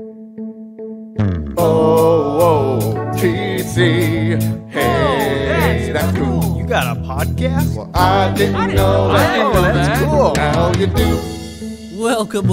OOTC. Hey, that's cool. You got a podcast? Well, I didn't know that. That's cool. Now you do. Welcome.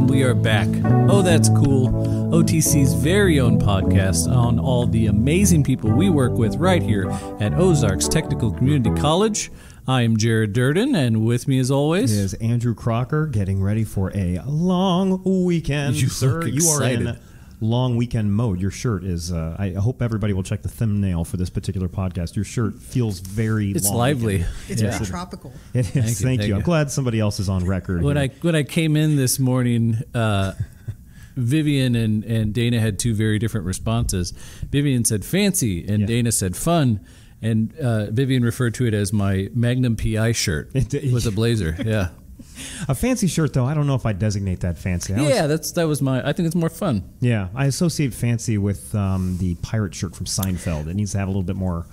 We are back. Oh, that's cool. OTC's very own podcast on all the amazing people we work with right here at Ozarks Technical Community College. I am Jared Durden, and with me as always is Andrew Crocker, getting ready for a long weekend. Sir, you are in long weekend mode. Your shirt is, I hope everybody will check the thumbnail for this particular podcast. Your shirt feels very It's long lively. weekend. It's very tropical. It is. Thank you. I'm glad somebody else is on record. When I came in this morning, Vivian and Dana had two very different responses. Vivian said fancy, and Dana said fun. And Vivian referred to it as my Magnum PI shirt with a blazer. Yeah, a fancy shirt though. I don't know if I designate that fancy. That was my. I think it's more fun. Yeah, I associate fancy with the pirate shirt from Seinfeld. It needs to have a little bit more,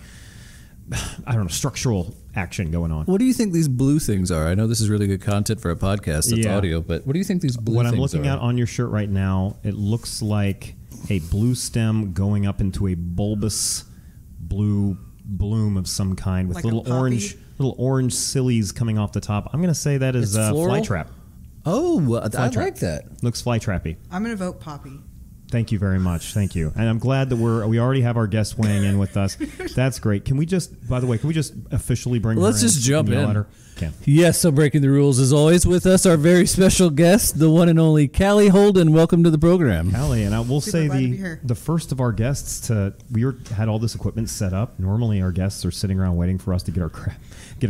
I don't know, structural action going on. What do you think these blue things are? I know this is really good content for a podcast. It's audio, but what do you think these blue things are? What I'm looking at on your shirt right now, it looks like a blue stem going up into a bulbous blue bloom of some kind with like little orange sillies coming off the top. I'm going to say that is flytrap. Oh, I like that. Looks flytrappy. I'm going to vote poppy. Thank you very much. Thank you. And I'm glad that we already have our guest weighing in with us. That's great. Can we just officially bring Let's her in? just jump in. Okay. Yes, so breaking the rules as always with us, our very special guest, the one and only Calie Holden. Welcome to the program. Callie, and I will say the first of our guests had all this equipment set up. Normally our guests are sitting around waiting for us to get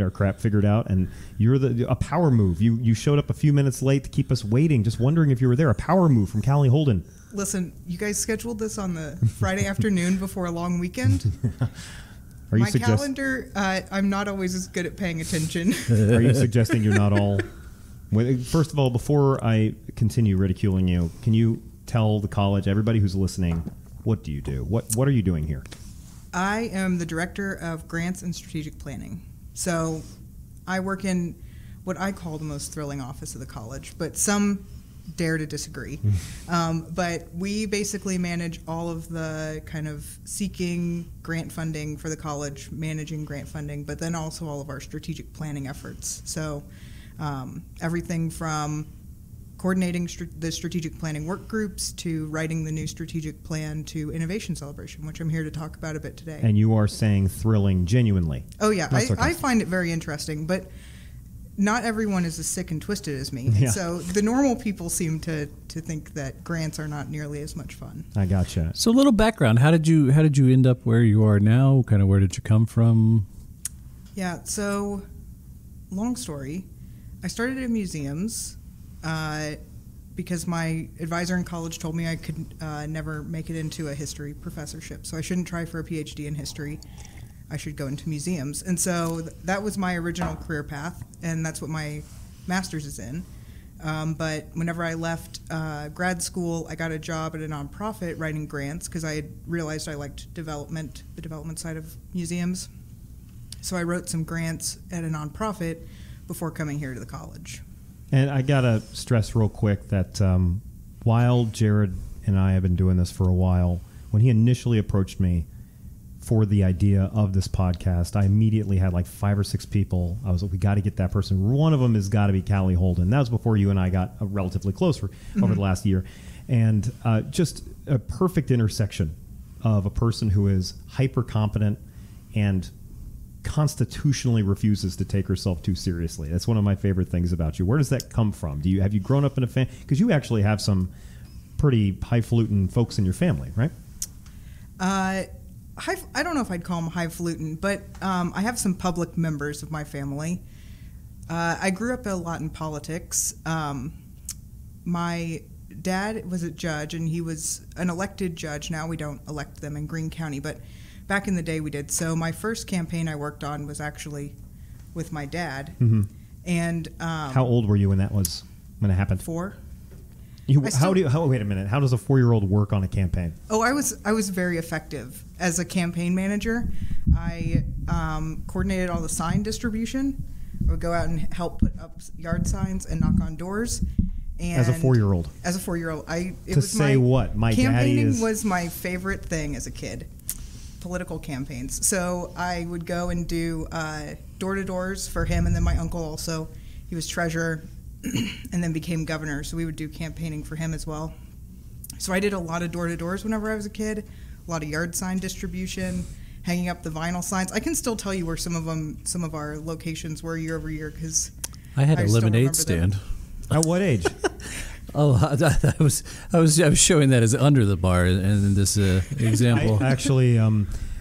our crap figured out, and you're a power move. You showed up a few minutes late to keep us waiting, just wondering if you were there. A power move from Calie Holden. Listen, you guys scheduled this on the Friday afternoon before a long weekend. My calendar, I'm not always as good at paying attention. Are you suggesting you're not all... First of all, before I continue ridiculing you, can you tell the college, everybody who's listening, what do you do? What are you doing here? I am the director of grants and strategic planning. So I work in what I call the most thrilling office of the college, but some dare to disagree. But we basically manage all of the kind of seeking grant funding for the college, managing grant funding, but then also all of our strategic planning efforts. So everything from coordinating the strategic planning work groups to writing the new strategic plan to innovation celebration, which I'm here to talk about a bit today. And you are saying thrilling genuinely. Oh, yeah. I find it very interesting, but not everyone is as sick and twisted as me. Yeah. So the normal people seem to think that grants are not nearly as much fun. I gotcha. So a little background. How did you end up where you are now? Kind of where did you come from? Yeah, so long story. I started in museums because my advisor in college told me I could never make it into a history professorship. So I shouldn't try for a PhD in history. I should go into museums. And so that was my original career path, and that's what my master's is in. But whenever I left grad school, I got a job at a nonprofit writing grants because I had realized I liked the development side of museums. So I wrote some grants at a nonprofit before coming here to the college. And I got to stress real quick that while Jared and I have been doing this for a while, when he initially approached me for the idea of this podcast, I immediately had like 5 or 6 people. I was like, we got to get that person. One of them has got to be Calie Holden. That was before you and I got relatively close over the last year. And just a perfect intersection of a person who is hyper competent and constitutionally refuses to take herself too seriously. That's one of my favorite things about you. Where does that come from? Have you grown up in a family? Because you actually have some pretty highfalutin folks in your family, right? I don't know if I'd call them highfalutin, but I have some public members of my family. I grew up a lot in politics. My dad was a judge, and he was an elected judge. Now we don't elect them in Greene County, but back in the day we did. So my first campaign I worked on was actually with my dad. Mm-hmm. And how old were you when it happened? 4. Wait a minute. How does a 4-year-old work on a campaign? Oh, I was very effective as a campaign manager. I coordinated all the sign distribution. I would go out and help put up yard signs and knock on doors. And As a 4-year-old. As a 4-year-old, My daddy campaigning is. was my favorite thing as a kid. Political campaigns. So I would go and do door-to-doors for him, and then my uncle also. He was treasurer and then became governor, so we would do campaigning for him as well. So I did a lot of door-to-doors whenever I was a kid, a lot of yard sign distribution, hanging up the vinyl signs. I can still tell you where some of our locations were year over year because I had a still lemonade remember them. stand. At what age? Oh, I was showing that as under the bar in this example. Actually,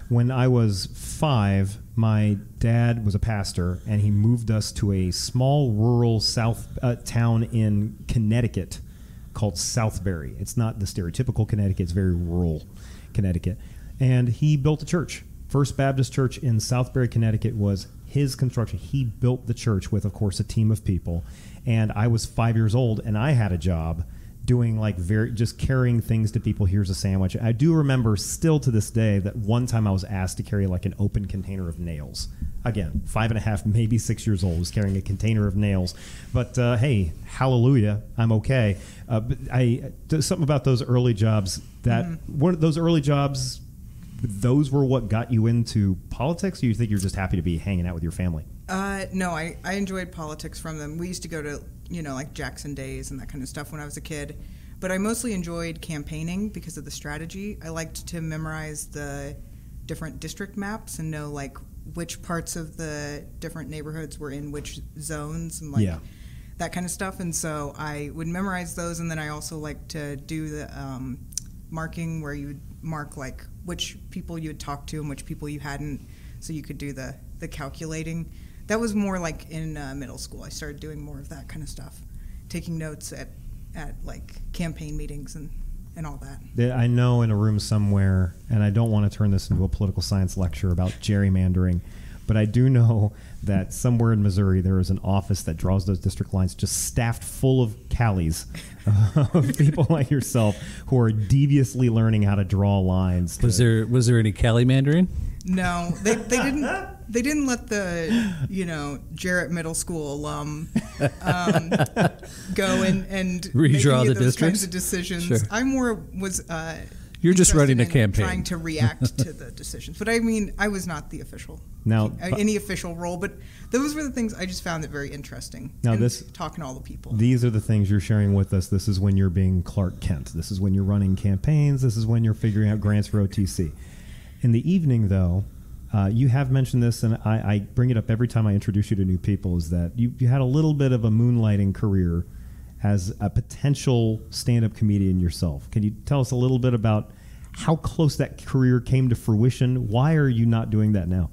when I was 5, my dad was a pastor, and he moved us to a small rural south town in Connecticut called Southbury. It's not the stereotypical Connecticut; it's very rural Connecticut. And he built a church. First Baptist Church in Southbury, Connecticut was his construction. He built the church with, of course, a team of people. And I was 5 years old, and I had a job doing just carrying things to people. Here's a sandwich. I do remember still to this day that one time I was asked to carry like an open container of nails. Again, 5.5, maybe 6 years old, was carrying a container of nails. But hey, hallelujah, I'm okay. But something about those early jobs one of those early jobs. Those were what got you into politics, or you think you're just happy to be hanging out with your family? No, I enjoyed politics from them. We used to go to, like Jackson Days and that kind of stuff when I was a kid. But I mostly enjoyed campaigning because of the strategy. I liked to memorize the different district maps and know, like, which parts of the different neighborhoods were in which zones and, like, that kind of stuff. And so I would memorize those, and then I also liked to do the marking where you would mark, like, which people you had talked to and which people you hadn't, so you could do the calculating. That was more like in middle school. I started doing more of that kind of stuff, taking notes at like campaign meetings and all that. I know in a room somewhere, and I don't want to turn this into a political science lecture about gerrymandering, but I do know that somewhere in Missouri there is an office that draws those district lines just staffed full of Callies, of people like yourself who are deviously learning how to draw lines. Was there any Calie Mandarin? No, they didn't. They didn't let the Jarrett Middle School alum go and redraw the those districts. Kinds of decisions. Sure. I more was. You're just running a interested in campaign, trying to react to the decisions. But I mean, I was not the official any official role. But those were the things I just found it very interesting. Now talking to all the people. These are the things you're sharing with us. This is when you're being Clark Kent. This is when you're running campaigns. This is when you're figuring out grants for OTC. In the evening, though. You have mentioned this, and I bring it up every time I introduce you to new people, is that you had a little bit of a moonlighting career as a potential stand-up comedian yourself. Can you tell us a little bit about how close that career came to fruition? Why are you not doing that now?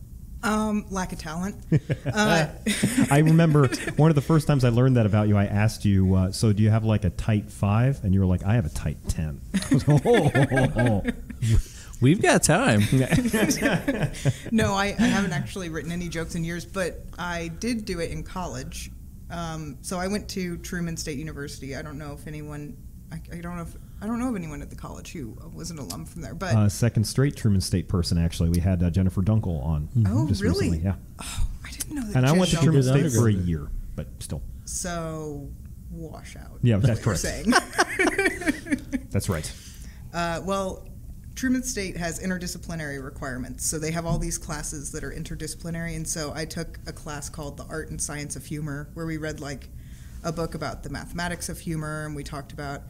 Lack of talent. I remember one of the first times I learned that about you, I asked you, so do you have like a tight 5? And you were like, I have a tight 10. We've got time. No, I haven't actually written any jokes in years, but I did do it in college. So I went to Truman State University. I don't know if anyone. I don't know of anyone at the college who was an alum from there. But second straight Truman State person, actually. We had Jennifer Dunkel on. Oh, just really? Recently. Yeah. Oh, I didn't know that. And I went to Dunkel Truman State was for a year, but still. So washout. Yeah, that's what correct. You're saying. That's right. Well, Truman State has interdisciplinary requirements, so they have all these classes that are interdisciplinary, and so I took a class called The Art and Science of Humor, where we read like a book about the mathematics of humor, and we talked about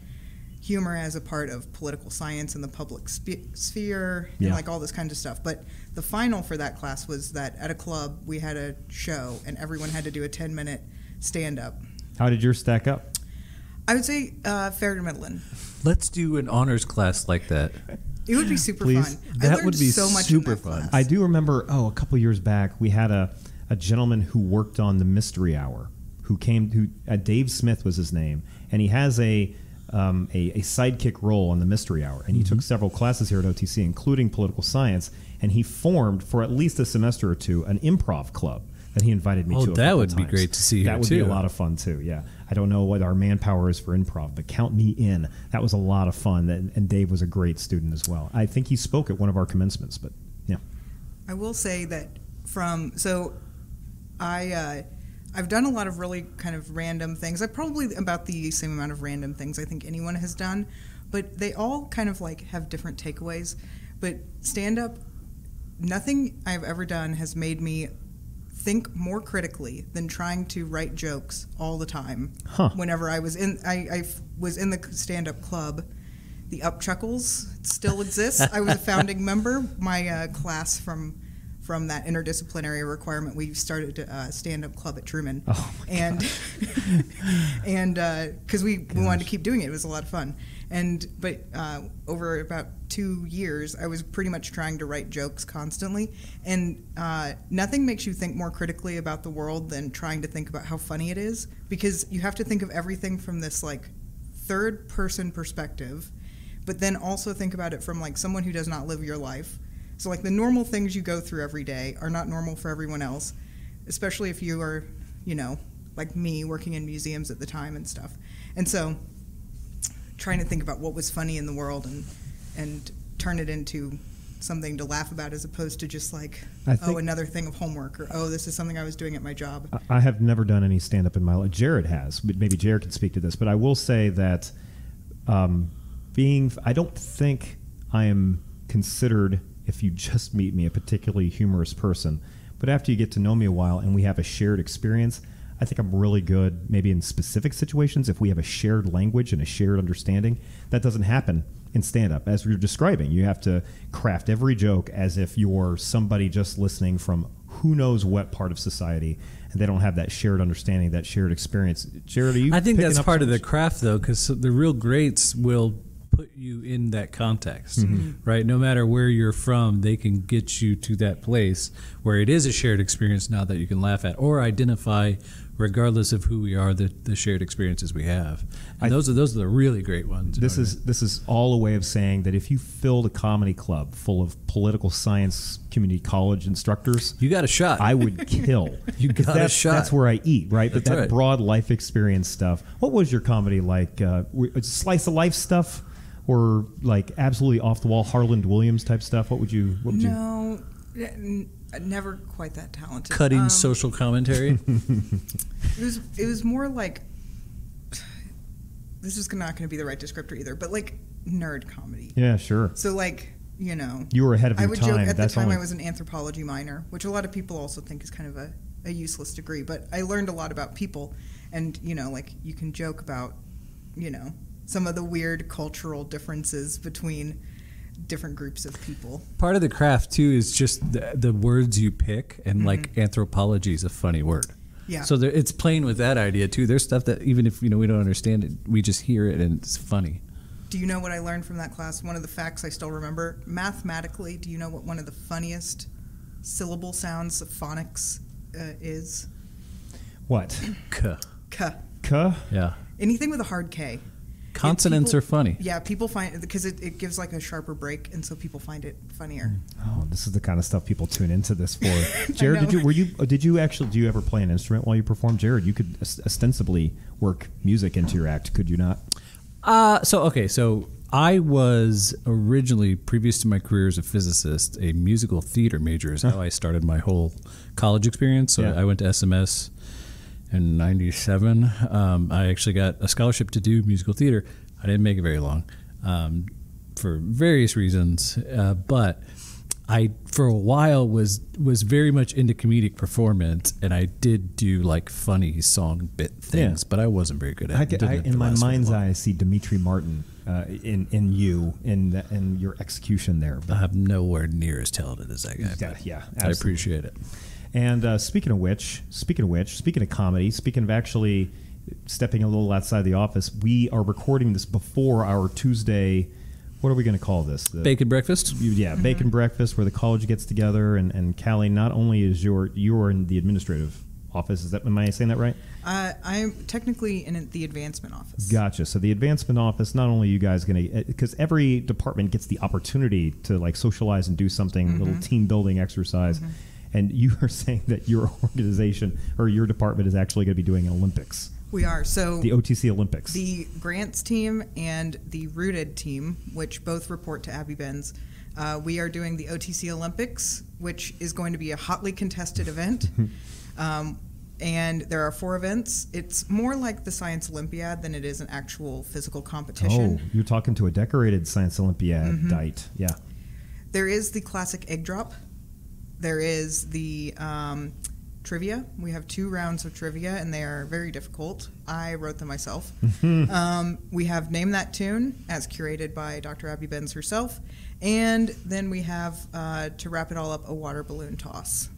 humor as a part of political science and the public sphere, and like all this kind of stuff. But the final for that class was that at a club we had a show, and everyone had to do a 10-minute stand-up. How did yours stack up? I would say fair to middling. Let's do an honors class like that. It would be super Please. fun. That would be so much super in that fun. class. I do remember, a couple years back, we had a gentleman who worked on the Mystery Hour, Dave Smith was his name, and he has a sidekick role on the Mystery Hour, and he took several classes here at OTC, including political science, and he formed, for at least a semester or two, an improv club that he invited me to. That would be great to see. That would be a lot of fun too. Yeah, I don't know what our manpower is for improv, but count me in. That was a lot of fun, and Dave was a great student as well. I think he spoke at one of our commencements, but yeah. I will say that I I've done a lot of really kind of random things. I probably about the same amount of random things I think anyone has done, but they all kind of like have different takeaways. But stand-up, nothing I've ever done has made me think more critically than trying to write jokes all the time. Whenever I was I was in the stand-up club, the Up Chuckles still exists. I was a founding member. My class from that interdisciplinary requirement, we started a stand-up club at Truman. Oh my and because we wanted to keep doing it. It was a lot of fun. But over about 2 years, I was pretty much trying to write jokes constantly. And nothing makes you think more critically about the world than trying to think about how funny it is, because you have to think of everything from this like third-person perspective, but then also think about it from like someone who does not live your life. So like the normal things you go through every day are not normal for everyone else, especially if you are, like me, working in museums at the time and stuff. And so trying to think about what was funny in the world and turn it into something to laugh about, as opposed to just like, another thing of homework, or, this is something I was doing at my job. I have never done any stand-up in my life. Jared has, but maybe Jared can speak to this. But I will say that I don't think I am considered, if you just meet me, a particularly humorous person. But after you get to know me a while and we have a shared experience, I think I'm really good maybe in specific situations if we have a shared language and a shared understanding. That doesn't happen in stand-up. As you're describing, you have to craft every joke as if you're somebody just listening from who knows what part of society, and they don't have that shared understanding, that shared experience. Jared, are you I think picking that's up part of some- the craft, though, because the real greats will put you in that context, right? No matter where you're from, they can get you to that place where it is a shared experience now that you can laugh at or identify, regardless of who we are, the shared experiences we have. And those are the really great ones. This is all a way of saying that if you filled a comedy club full of political science community college instructors, you got a shot. I would kill. You got a shot. That's where I eat, right? But That's that right. broad life experience stuff. What was your comedy like? Slice of life stuff, or like absolutely off the wall Harland Williams type stuff? What would you? No, never quite that talented. Cutting social commentary. It was more like, this is not going to be the right descriptor either, but like nerd comedy. Yeah, sure. So like, You were ahead of your time. I would joke at the That's time only- I was an anthropology minor, which a lot of people also think is kind of a useless degree, but I learned a lot about people, and like you can joke about some of the weird cultural differences between different groups of people. Part of the craft too is just the words you pick, and like anthropology is a funny word. Yeah. So it's playing with that idea too. There's stuff that even if we don't understand it, we just hear it and it's funny. Do you know what I learned from that class? One of the facts I still remember. Mathematically, do you know what one of the funniest syllable sounds of phonics is? What? K. K. K? Yeah. Anything with a hard K. Consonants are funny. Yeah, people find it because it gives like a sharper break, and so people find it funnier. Oh, this is the kind of stuff people tune into this for. Jared, do you ever play an instrument while you perform? Jared, you could ostensibly work music into your act, could you not? So I was originally, previous to my career as a physicist, a musical theater major is how I started my whole college experience. So I went to SMS in 97. I actually got a scholarship to do musical theater. I didn't make it very long for various reasons, but I, for a while, was very much into comedic performance, and I did do like funny song bit things, but I wasn't very good at it. In my mind's eye, I see Dimitri Martin in you, in your execution there. But I'm nowhere near as talented as that guy. Yeah, I appreciate it. And speaking of comedy, speaking of actually stepping a little outside the office, we are recording this before our Tuesday. What are we going to call this? Bacon breakfast? Bacon breakfast, where the college gets together. And Calie, not only is you are in the administrative office. Am I saying that right? I'm technically in the advancement office. Gotcha. So the advancement office, not only you guys going to, because every department gets the opportunity to like socialize and do something, little team building exercise. And you are saying that your organization or your department is actually going to be doing an Olympics. We are. So the OTC Olympics. The grants team and the rooted team, which both report to Abby Benz, we are doing the OTC Olympics, which is going to be a hotly contested event. And there are 4 events. It's more like the Science Olympiad than it is an actual physical competition. Oh, you're talking to a decorated Science Olympiadite. Yeah. There is the classic egg drop. There is the trivia. We have 2 rounds of trivia, and they are very difficult. I wrote them myself. We have Name That Tune, as curated by Dr. Abby Benz herself. And then we have, to wrap it all up, a water balloon toss.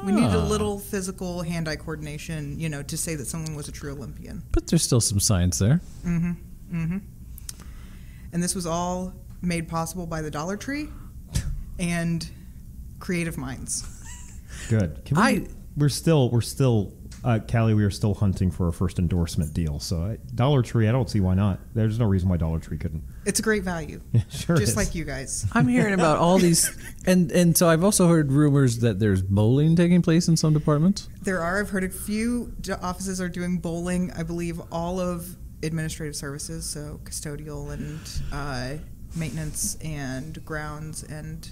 We need a little physical hand-eye coordination, to say that someone was a true Olympian. But there's still some science there. And this was all made possible by the Dollar Tree and creative minds. Good. We're still, Calie, we are still hunting for our first endorsement deal. So Dollar Tree, I don't see why not. There's no reason why Dollar Tree couldn't. It's a great value. Sure Just is. like you guys. I'm hearing about all these, and so I've also heard rumors that there's bowling taking place in some departments. There are. I've heard a few offices are doing bowling. I believe all of administrative services, so custodial and maintenance and grounds and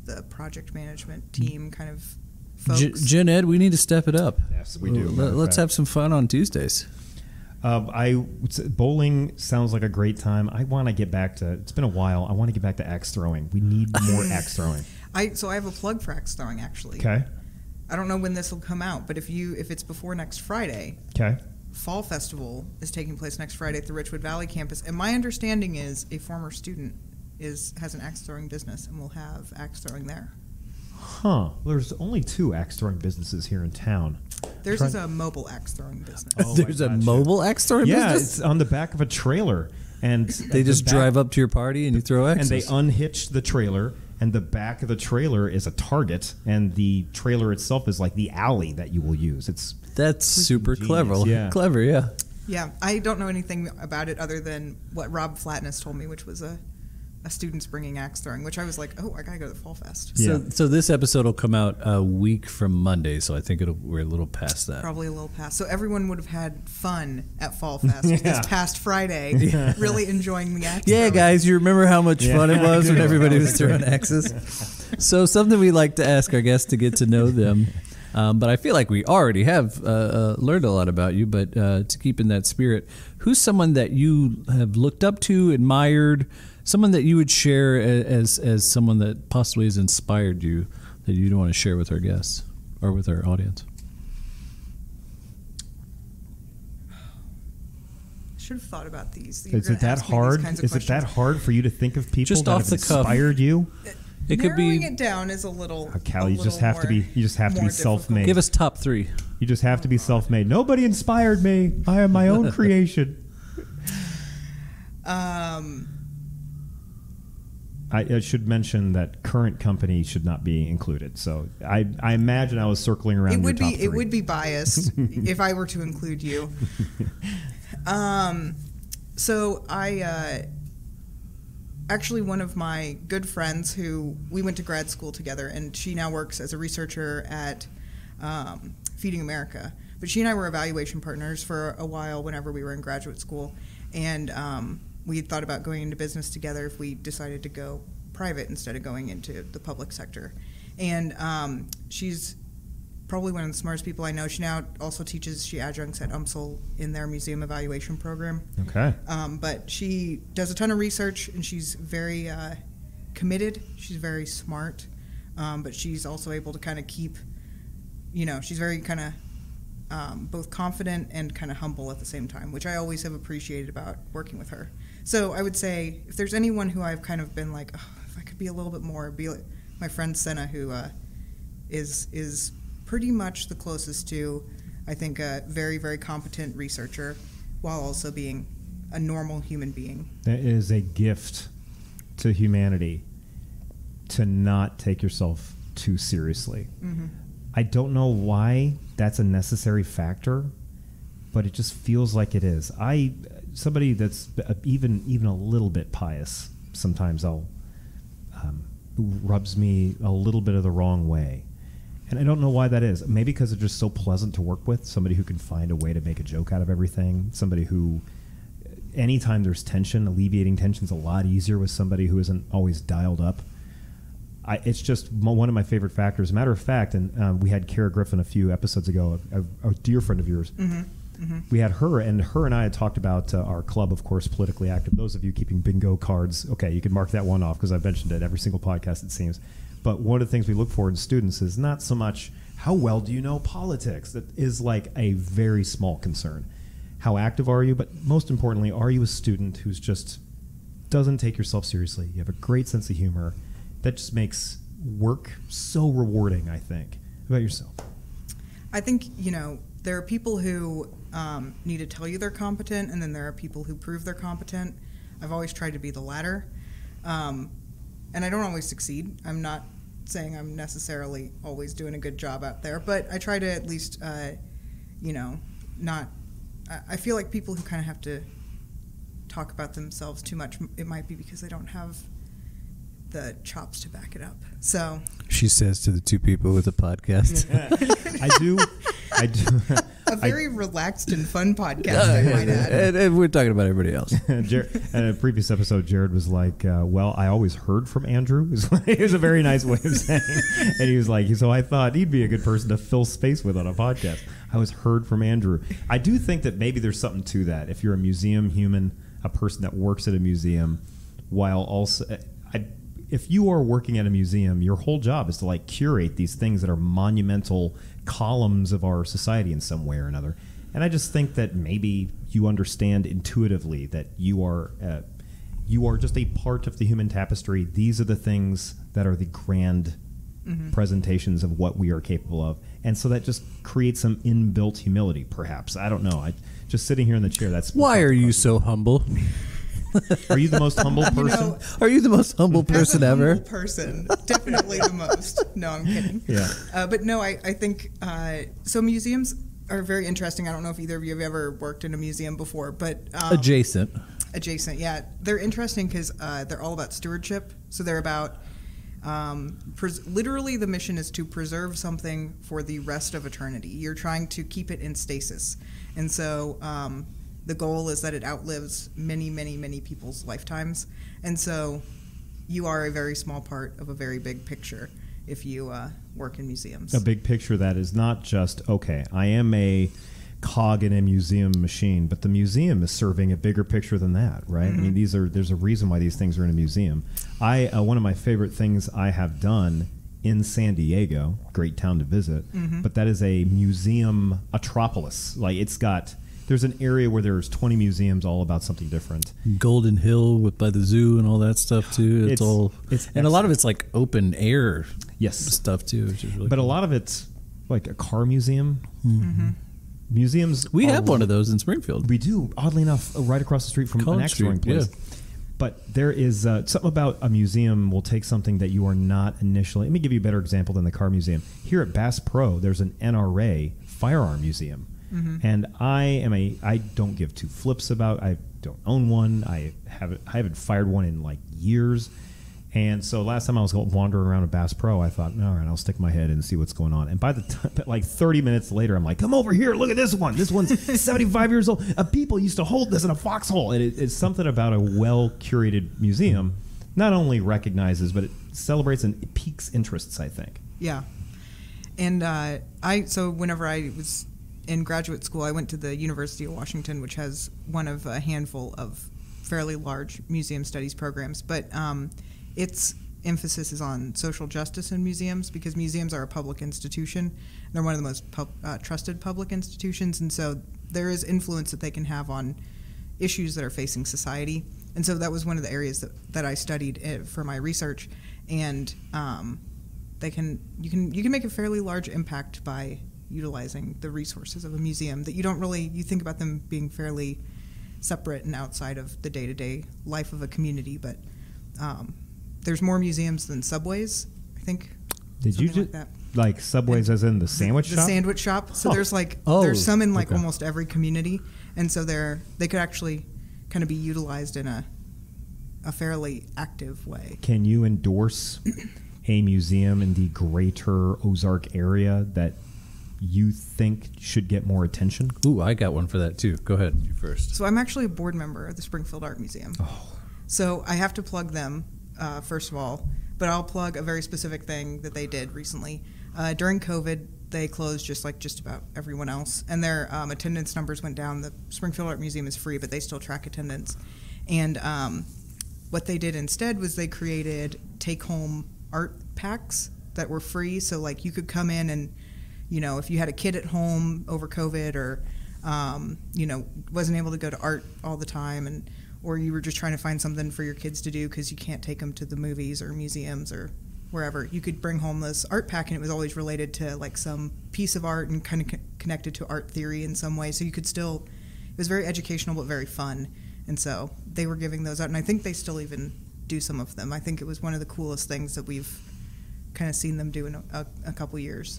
the project management team kind of folks. Gen Ed, we need to step it up. Yes, we do. Let's have some fun on Tuesdays. Bowling sounds like a great time. I want to get back to. It's been a while. I want to get back to axe throwing. We need more axe throwing. So I have a plug for axe throwing actually. Okay. I don't know when this will come out, but if it's before next Friday, Okay. Fall Festival is taking place next Friday at the Richwood Valley campus, and my understanding is a former student has an axe throwing business and will have axe throwing there. Huh. There's only 2 axe throwing businesses here in town. Theirs is a mobile axe throwing business. There's a mobile axe throwing Yeah, business? it's on the back of a trailer, and They just drive up to your party and you throw axes. and they unhitch the trailer, and the back of the trailer is a target, and the trailer itself is like the alley that you will use. That's super genius, clever. yeah. Clever, yeah. Yeah, I don't know anything about it other than what Rob Flatness told me, which was a student's bringing axe throwing, which I was like, oh, I gotta go to the Fall Fest. Yeah. So this episode will come out a week from Monday, so I think we're a little past that. Probably a little past. So everyone would have had fun at Fall Fest this past Friday, really enjoying the axe Yeah, throwing. guys, you remember how much fun it was when everybody was throwing axes? So something we like to ask our guests to get to know them. But I feel like we already have learned a lot about you, but to keep in that spirit, who's someone that you have looked up to, admired, someone that you would share as someone that possibly has inspired you that you'd want to share with our guests or with our audience? Should have thought about these. Is it that hard? Is it that hard for you to think of people Just that off have the cuff. inspired you? It could Narrowing be. it down is a little. Callie, you just a have little to be. more- You just have to more be self-made. Give us top 3. You just have to be self-made. Nobody inspired me. I am my own creation. I should mention that current company should not be included. So I imagine I was circling around. It would your be top it 3. would be biased if I were to include you. So I actually one of my good friends who we went to grad school together, and she now works as a researcher at Feeding America. But she and I were evaluation partners for a while whenever we were in graduate school, and we had thought about going into business together if we decided to go private instead of going into the public sector. And she's probably one of the smartest people I know. She now also teaches, she adjuncts at UMSL in their museum evaluation program. Okay. But she does a ton of research, and she's very committed. She's very smart, but she's also able to kind of keep, she's very kind of both confident and kind of humble at the same time, which I always have appreciated about working with her. So I would say if there's anyone who I've kind of been like, oh, if I could be a little bit more, be like my friend Senna, who is pretty much the closest to, I think, a very, very competent researcher while also being a normal human being. That is a gift to humanity to not take yourself too seriously. Mm-hmm. I don't know why that's a necessary factor, but it just feels like it is. Somebody that's even a little bit pious, sometimes rubs me a little bit of the wrong way. And I don't know why that is. Maybe because they're just so pleasant to work with. Somebody who can find a way to make a joke out of everything. Somebody who, anytime there's tension, alleviating tension's a lot easier with somebody who isn't always dialed up. it's just one of my favorite factors. Matter of fact, and we had Kara Griffin a few episodes ago, a dear friend of yours. We had her, and I had talked about our club, of course, Politically Active. Those of you keeping bingo cards, okay, you can mark that one off because I've mentioned it every single podcast, it seems. But one of the things we look for in students is not so much how well do you know politics. That is like a very small concern. How active are you? But most importantly, are you a student who's just doesn't take yourself seriously? You have a great sense of humor. That just makes work so rewarding, I think. How about yourself? I think, there are people who need to tell you they're competent, and then there are people who prove they're competent. I've always tried to be the latter. And I don't always succeed. I'm not saying I'm necessarily always doing a good job out there, but I try to at least, not... I feel like people who kind of have to talk about themselves too much, it might be because they don't have the chops to back it up. So she says to the two people with a podcast. I do. A very relaxed and fun podcast, I might add. And we're talking about everybody else. In a previous episode, Jared was like, well, I always heard from Andrew. It was a very nice way of saying. And he was like, so I thought he'd be a good person to fill space with on a podcast. I always heard from Andrew. I do think that maybe there's something to that. If you're a museum human, a person that works at a museum, while also... if you are working at a museum, your whole job is to like curate these things that are monumental columns of our society in some way or another. And I just think that maybe you understand intuitively that you are just a part of the human tapestry. These are the things that are the grand presentations of what we are capable of. And so that just creates some inbuilt humility, perhaps. I don't know. Just sitting here in the chair, that's... Why are you so humble? Are you the most humble person? Are you the most humble person ever? Humble person, definitely the most. No, I'm kidding. Yeah. But no, I think so. Museums are very interesting. I don't know if either of you have ever worked in a museum before, but adjacent, yeah, they're interesting because they're all about stewardship. So they're about literally the mission is to preserve something for the rest of eternity. You're trying to keep it in stasis, and so. The goal is that it outlives many, many, many people's lifetimes. And so you are a very small part of a very big picture if you work in museums. A big picture that is not just, okay, I am a cog in a museum machine, but the museum is serving a bigger picture than that, right? I mean, there's a reason why these things are in a museum. One of my favorite things I have done in San Diego, great town to visit, but that is a museum atropolis. Like there's an area where there's 20 museums all about something different. Golden Hill by the zoo and all that stuff too. It's and a lot of it's like open air stuff too, which is really but cool. A lot of it's like a car museum. Museums. We have one of those in Springfield. We do, oddly enough, right across the street from College an axe throwing place. Yeah. But there is something about a museum will take something that you are not initially. Let me give you a better example than the car museum. Here at Bass Pro, there's an NRA firearm museum. And I don't give two flips about. I don't own one. I haven't fired one in like years. And so last time I was wandering around at Bass Pro, I thought, all right, I'll stick my head in and see what's going on. And by the time, like 30 minutes later, I'm like, come over here, look at this one. This one's 75 years old. People used to hold this in a foxhole. And it's something about a well-curated museum not only recognizes, but it celebrates and it piques interests, I think. Yeah. And so whenever I was in graduate school, I went to the University of Washington, which has one of a handful of fairly large museum studies programs. But its emphasis is on social justice in museums because museums are a public institution. They're one of the most trusted public institutions, and so there is influence that they can have on issues that are facing society. And so that was one of the areas that I studied for my research. And you can make a fairly large impact by utilizing the resources of a museum that you think about them being fairly separate and outside of the day-to-day life of a community, but there's more museums than subways, I think. Did you just like subways as in the sandwich shop? The sandwich shop. So there's there's some in almost every community, and so they could actually kind of be utilized in a fairly active way. Can you endorse a museum in the greater Ozark area that you think should get more attention? Ooh, I got one for that too. Go ahead, you first. So I'm actually a board member of the Springfield Art Museum. Oh. So I have to plug them, first of all. But I'll plug a very specific thing that they did recently. During COVID, they closed just like just about everyone else, and their attendance numbers went down. The Springfield Art Museum is free, but they still track attendance. And what they did instead was they created take-home art packs that were free. So like you could come in and, you know, if you had a kid at home over COVID or, you know, wasn't able to go to art all the time, or you were just trying to find something for your kids to do because you can't take them to the movies or museums or wherever, you could bring home this art pack, and it was always related to like some piece of art and kind of connected to art theory in some way. So you could still, it was very educational but very fun. And so they were giving those out, and I think they still even do some of them. I think it was one of the coolest things that we've kind of seen them do in a couple years.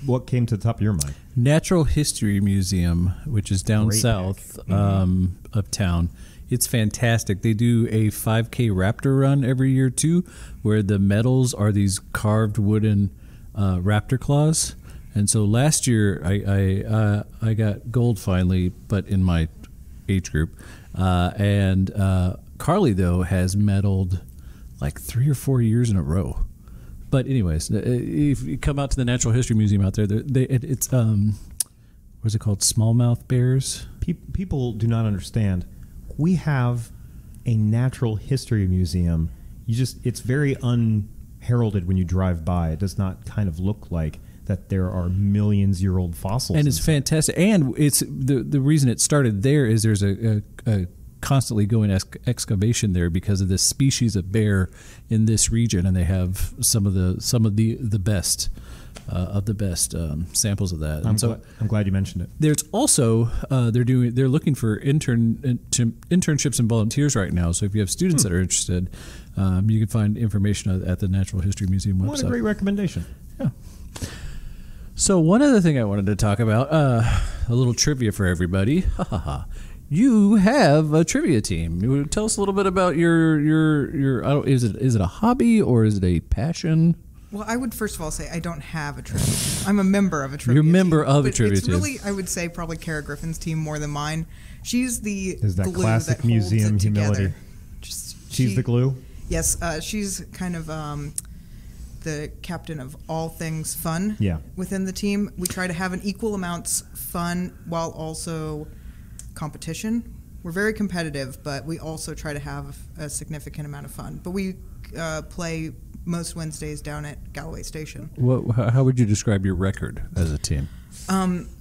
What came to the top of your mind? Natural History Museum, which is down south of town. It's fantastic. They do a 5K raptor run every year too, where the medals are these carved wooden raptor claws. And so last year I got gold finally, but in my age group. And Carly though has medaled like 3 or 4 years in a row. But anyways, if you come out to the Natural History Museum out there, it's what's it called? Smallmouth bears. People do not understand. We have a natural history museum. It's very unheralded when you drive by. It does not kind of look like that there are millions-year-old fossils. And it's fantastic. And it's the reason it started there is there's a constantly going excavation there because of this species of bear in this region, and they have some of the best samples of that. I'm glad you mentioned it. There's also they're looking for internships and volunteers right now. So if you have students that are interested, you can find information at the Natural History Museum website. What a great recommendation! Yeah. So one other thing I wanted to talk about, a little trivia for everybody. You have a trivia team. Tell us a little bit about your is it a hobby or is it a passion? Well, I would first of all say I don't have a trivia team. I'm a member of a trivia team. You're a member of a trivia team. It's really, I would say, probably Kara Griffin's team more than mine. She's the is that glue classic that holds museum it together. humility? She's the glue? Yes. She's kind of the captain of all things fun within the team. We try to have an equal amounts fun while also competition. We're very competitive, but we also try to have a significant amount of fun. But we play most Wednesdays down at Galloway Station. How would you describe your record as a team?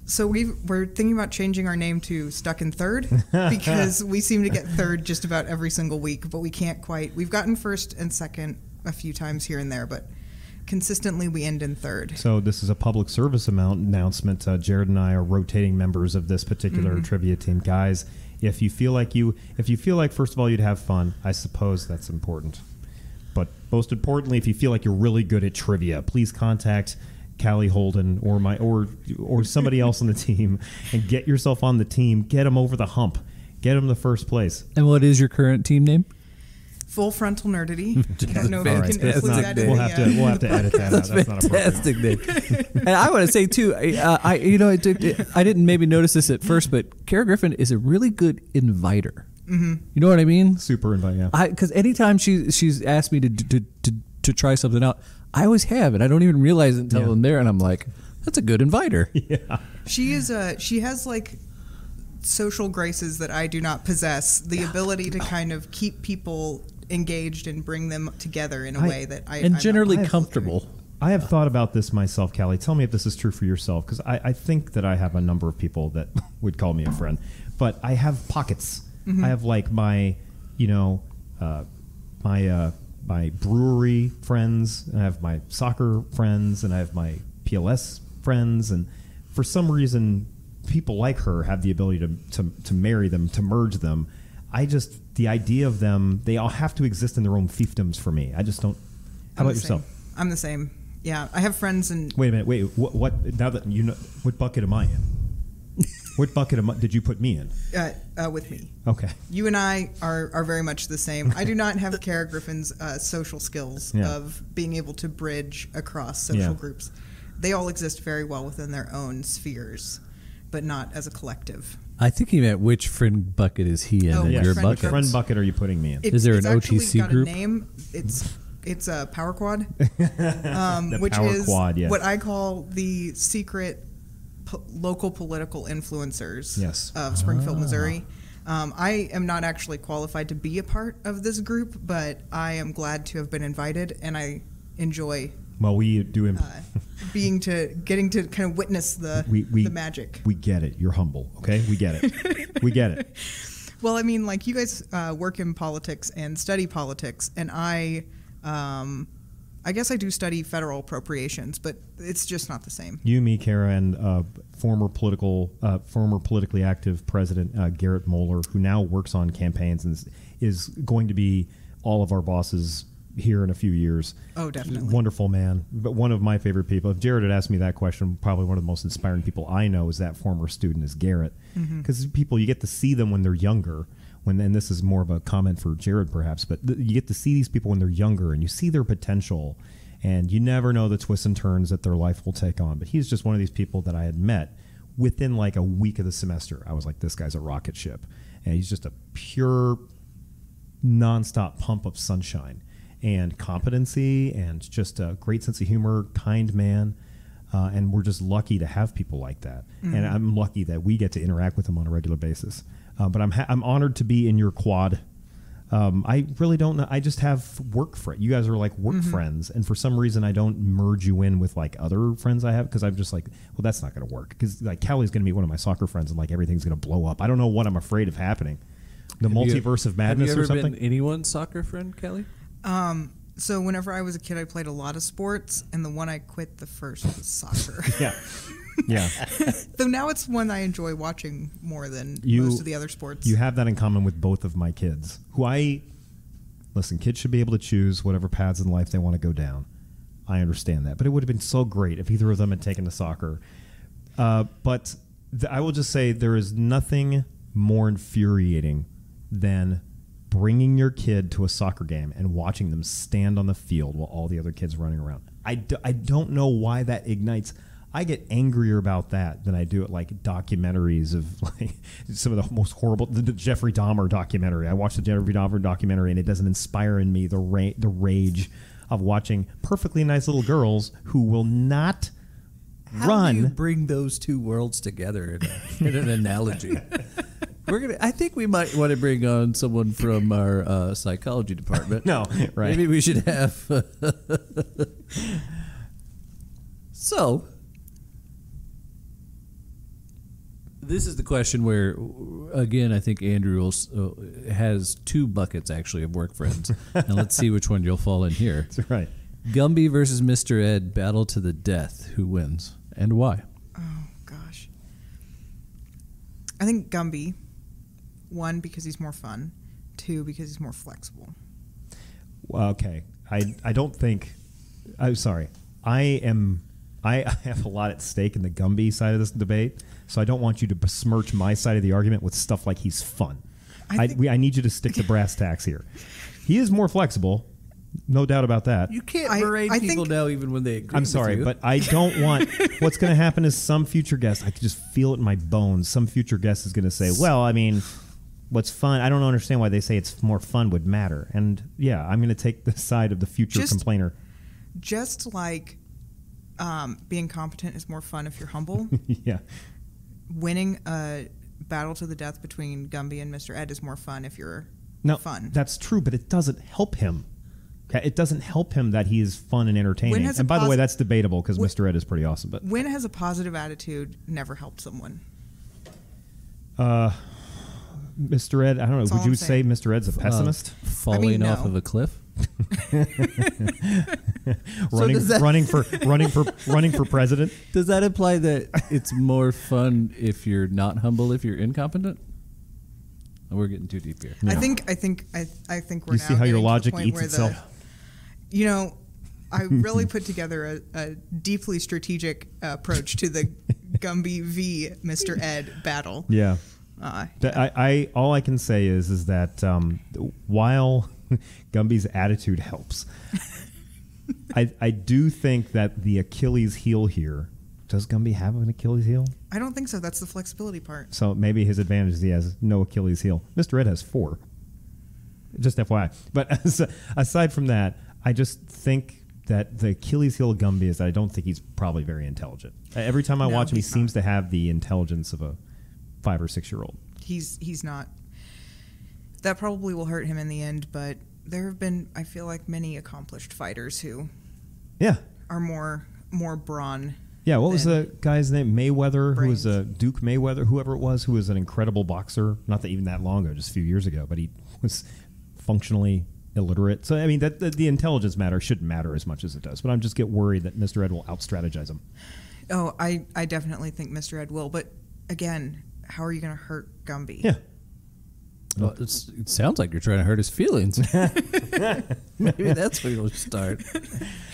So we're thinking about changing our name to Stuck in Third because we seem to get third just about every single week, but we can't quite. We've gotten first and second a few times here and there, but consistently we end in third. So this is a public service announcement. Jared and I are rotating members of this particular trivia team. Guys, if you feel like first of all you'd have fun, I suppose that's important. But most importantly, if you feel like you're really good at trivia, please contact Calie Holden or somebody else on the team and get yourself on the team. Get them over the hump. Get them to first place. And what is your current team name? Full Frontal Nerdity. I don't know if you can include that in we'll have to edit that out. That's not fantastic name. And I want to say too, I didn't maybe notice this at first, but Kara Griffin is a really good inviter. Mm-hmm. You know what I mean? Super invite, yeah. Because anytime she's asked me to try something out, I always have, and I don't even realize it until I'm there, and I'm like, that's a good inviter. Yeah. She has like social graces that I do not possess. The ability to kind of keep people engaged and bring them together in a way that I'm generally comfortable. I have thought about this myself, Calie. Tell me if this is true for yourself, because I think that I have a number of people that would call me a friend, but I have pockets. Mm-hmm. I have like my brewery friends, and I have my soccer friends, and I have my PLS friends, and for some reason, people like her have the ability to marry them, to merge them. The idea of them, they all have to exist in their own fiefdoms for me. I just don't. How about yourself? I'm the same. Yeah, I have friends and. Wait a minute. What? Now that you know, what bucket am I in? What bucket did you put me in? With me. Okay. You and I are very much the same. I do not have Kara Griffin's social skills of being able to bridge across social groups. They all exist very well within their own spheres, but not as a collective. I think he meant which friend bucket is he in your bucket? Which friend bucket are you putting me in? Is there an OTC got group? A name. It's It's a power quad, which which is quad, yes. what I call the secret local political influencers of Springfield, Missouri. I am not actually qualified to be a part of this group, but I am glad to have been invited, and I enjoy. Well, we do getting to kind of witness the magic. We get it. You're humble, okay? We get it. We get it. Well, I mean, like you guys work in politics and study politics, and I guess I do study federal appropriations, but it's just not the same. You, me, Kara, and former politically active President Garrett Moeller, who now works on campaigns and is going to be all of our bosses here in a few years. Oh, definitely. Wonderful man, but one of my favorite people. If Jared had asked me that question, probably one of the most inspiring people I know is that former student is Garrett, because people, you get to see them when they're younger. And this is more of a comment for Jared perhaps, but you get to see these people when they're younger and you see their potential, and you never know the twists and turns that their life will take on. But he's just one of these people that I had met within like a week of the semester. I was like, this guy's a rocket ship, and he's just a pure nonstop pump of sunshine and competency and just a great sense of humor, kind man. And we're just lucky to have people like that. And I'm lucky that we get to interact with him on a regular basis. But I'm honored to be in your quad. I really don't know. I just have work friends. You guys are like work friends. And for some reason, I don't merge you in with like other friends I have, because I'm just like, well, that's not going to work. Because like Callie's going to be one of my soccer friends, and like everything's going to blow up. I don't know what I'm afraid of happening. The multiverse of madness or something. Have you ever been anyone's soccer friend, Calie? So whenever I was a kid, I played a lot of sports, and the one I quit the first was soccer. Yeah. Though now it's one I enjoy watching more than most of the other sports. You have that in common with both of my kids, listen, kids should be able to choose whatever paths in life they want to go down. I understand that. But it would have been so great if either of them had taken to soccer. But I will just say there is nothing more infuriating than bringing your kid to a soccer game and watching them stand on the field while all the other kids running around. I don't know why that ignites. I get angrier about that than I do at like documentaries of like some of the most horrible. The Jeffrey Dahmer documentary. I watched the Jeffrey Dahmer documentary, and it doesn't inspire in me the rage of watching perfectly nice little girls who will not run. How do you bring those two worlds together in an analogy? I think we might want to bring on someone from our psychology department. No, right? Maybe we should have. So, this is the question where, again, I think Andrew has two buckets actually of work friends, and let's see which one you'll fall in here. That's right. Gumby versus Mr. Ed, battle to the death. Who wins and why? Oh gosh, I think Gumby. 1, because he's more fun. 2, because he's more flexible. Well, okay. I don't think. I'm sorry. I have a lot at stake in the Gumby side of this debate, so I don't want you to besmirch my side of the argument with stuff like he's fun. I need you to stick to brass tacks here. He is more flexible, no doubt about that. You can't berate people now even when they agree. I'm sorry, with you. but I don't want. What's going to happen is some future guest. I can just feel it in my bones. Some future guest is going to say, "Well, I mean, what's fun? I don't understand why they say it's more fun would matter." And yeah, I'm going to take the side of the future complainer. Just like being competent is more fun if you're humble. Yeah. Winning a battle to the death between Gumby and Mr. Ed is more fun if you're fun. That's true, but it doesn't help him. Okay? It doesn't help him that he is fun and entertaining. And by the way, that's debatable because Mr. Ed is pretty awesome. But Win has a positive attitude never helped someone. Mr. Ed, I don't know. Would you say Mr. Ed's a pessimist? Falling off of a cliff? running for president? Does that imply that it's more fun if you're not humble, if you're incompetent? Oh, we're getting too deep here. Yeah. I think we're. You now see how your getting logic to the point eats where itself. I really put together a deeply strategic approach to the Gumby v. Mr. Ed battle. Yeah. All I can say is that while Gumby's attitude helps, I do think that the Achilles heel here. Does Gumby have an Achilles heel? I don't think so. That's the flexibility part. So maybe his advantage is he has no Achilles heel. Mr. Ed has 4. Just FYI. But aside from that, I just think that the Achilles heel of Gumby is that I don't think he's probably very intelligent. Every time I watch him, he seems to have the intelligence of a 5 or 6 year old. He's not. That probably will hurt him in the end, but there have been, I feel like, many accomplished fighters who are more brawn. Yeah, what was the guy's name? Mayweather, who was Duke Mayweather, whoever it was, who was an incredible boxer. Not that even that long ago, just a few years ago, but he was functionally illiterate. So, I mean, that the intelligence matter shouldn't matter as much as it does. But I'm just get worried that Mr. Ed will out-strategize him. Oh, I definitely think Mr. Ed will. But, again, how are you going to hurt Gumby? Yeah. Well, it sounds like you're trying to hurt his feelings. Maybe that's where you'll start.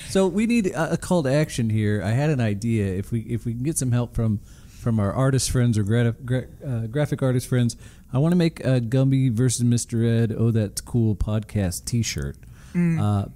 So we need a call to action here. I had an idea. If we can get some help from our artist friends or graphic artist friends, I want to make a Gumby versus Mr. Ed, Oh That's Cool podcast T-shirt.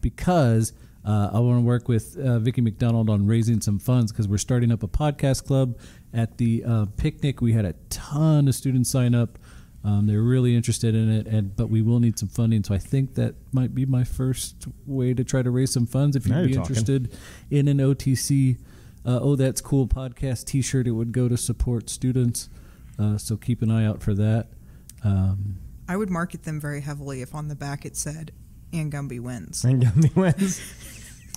Because I want to work with Vicki McDonald on raising some funds because we're starting up a podcast club. At the picnic, we had a ton of students sign up. They're really interested in it, but we will need some funding. So I think that might be my first way to try to raise some funds. If you'd be interested in an OTC, Oh That's Cool podcast T-shirt, it would go to support students. So keep an eye out for that. I would market them very heavily if on the back it said, "And Gumby wins." And Gumby wins.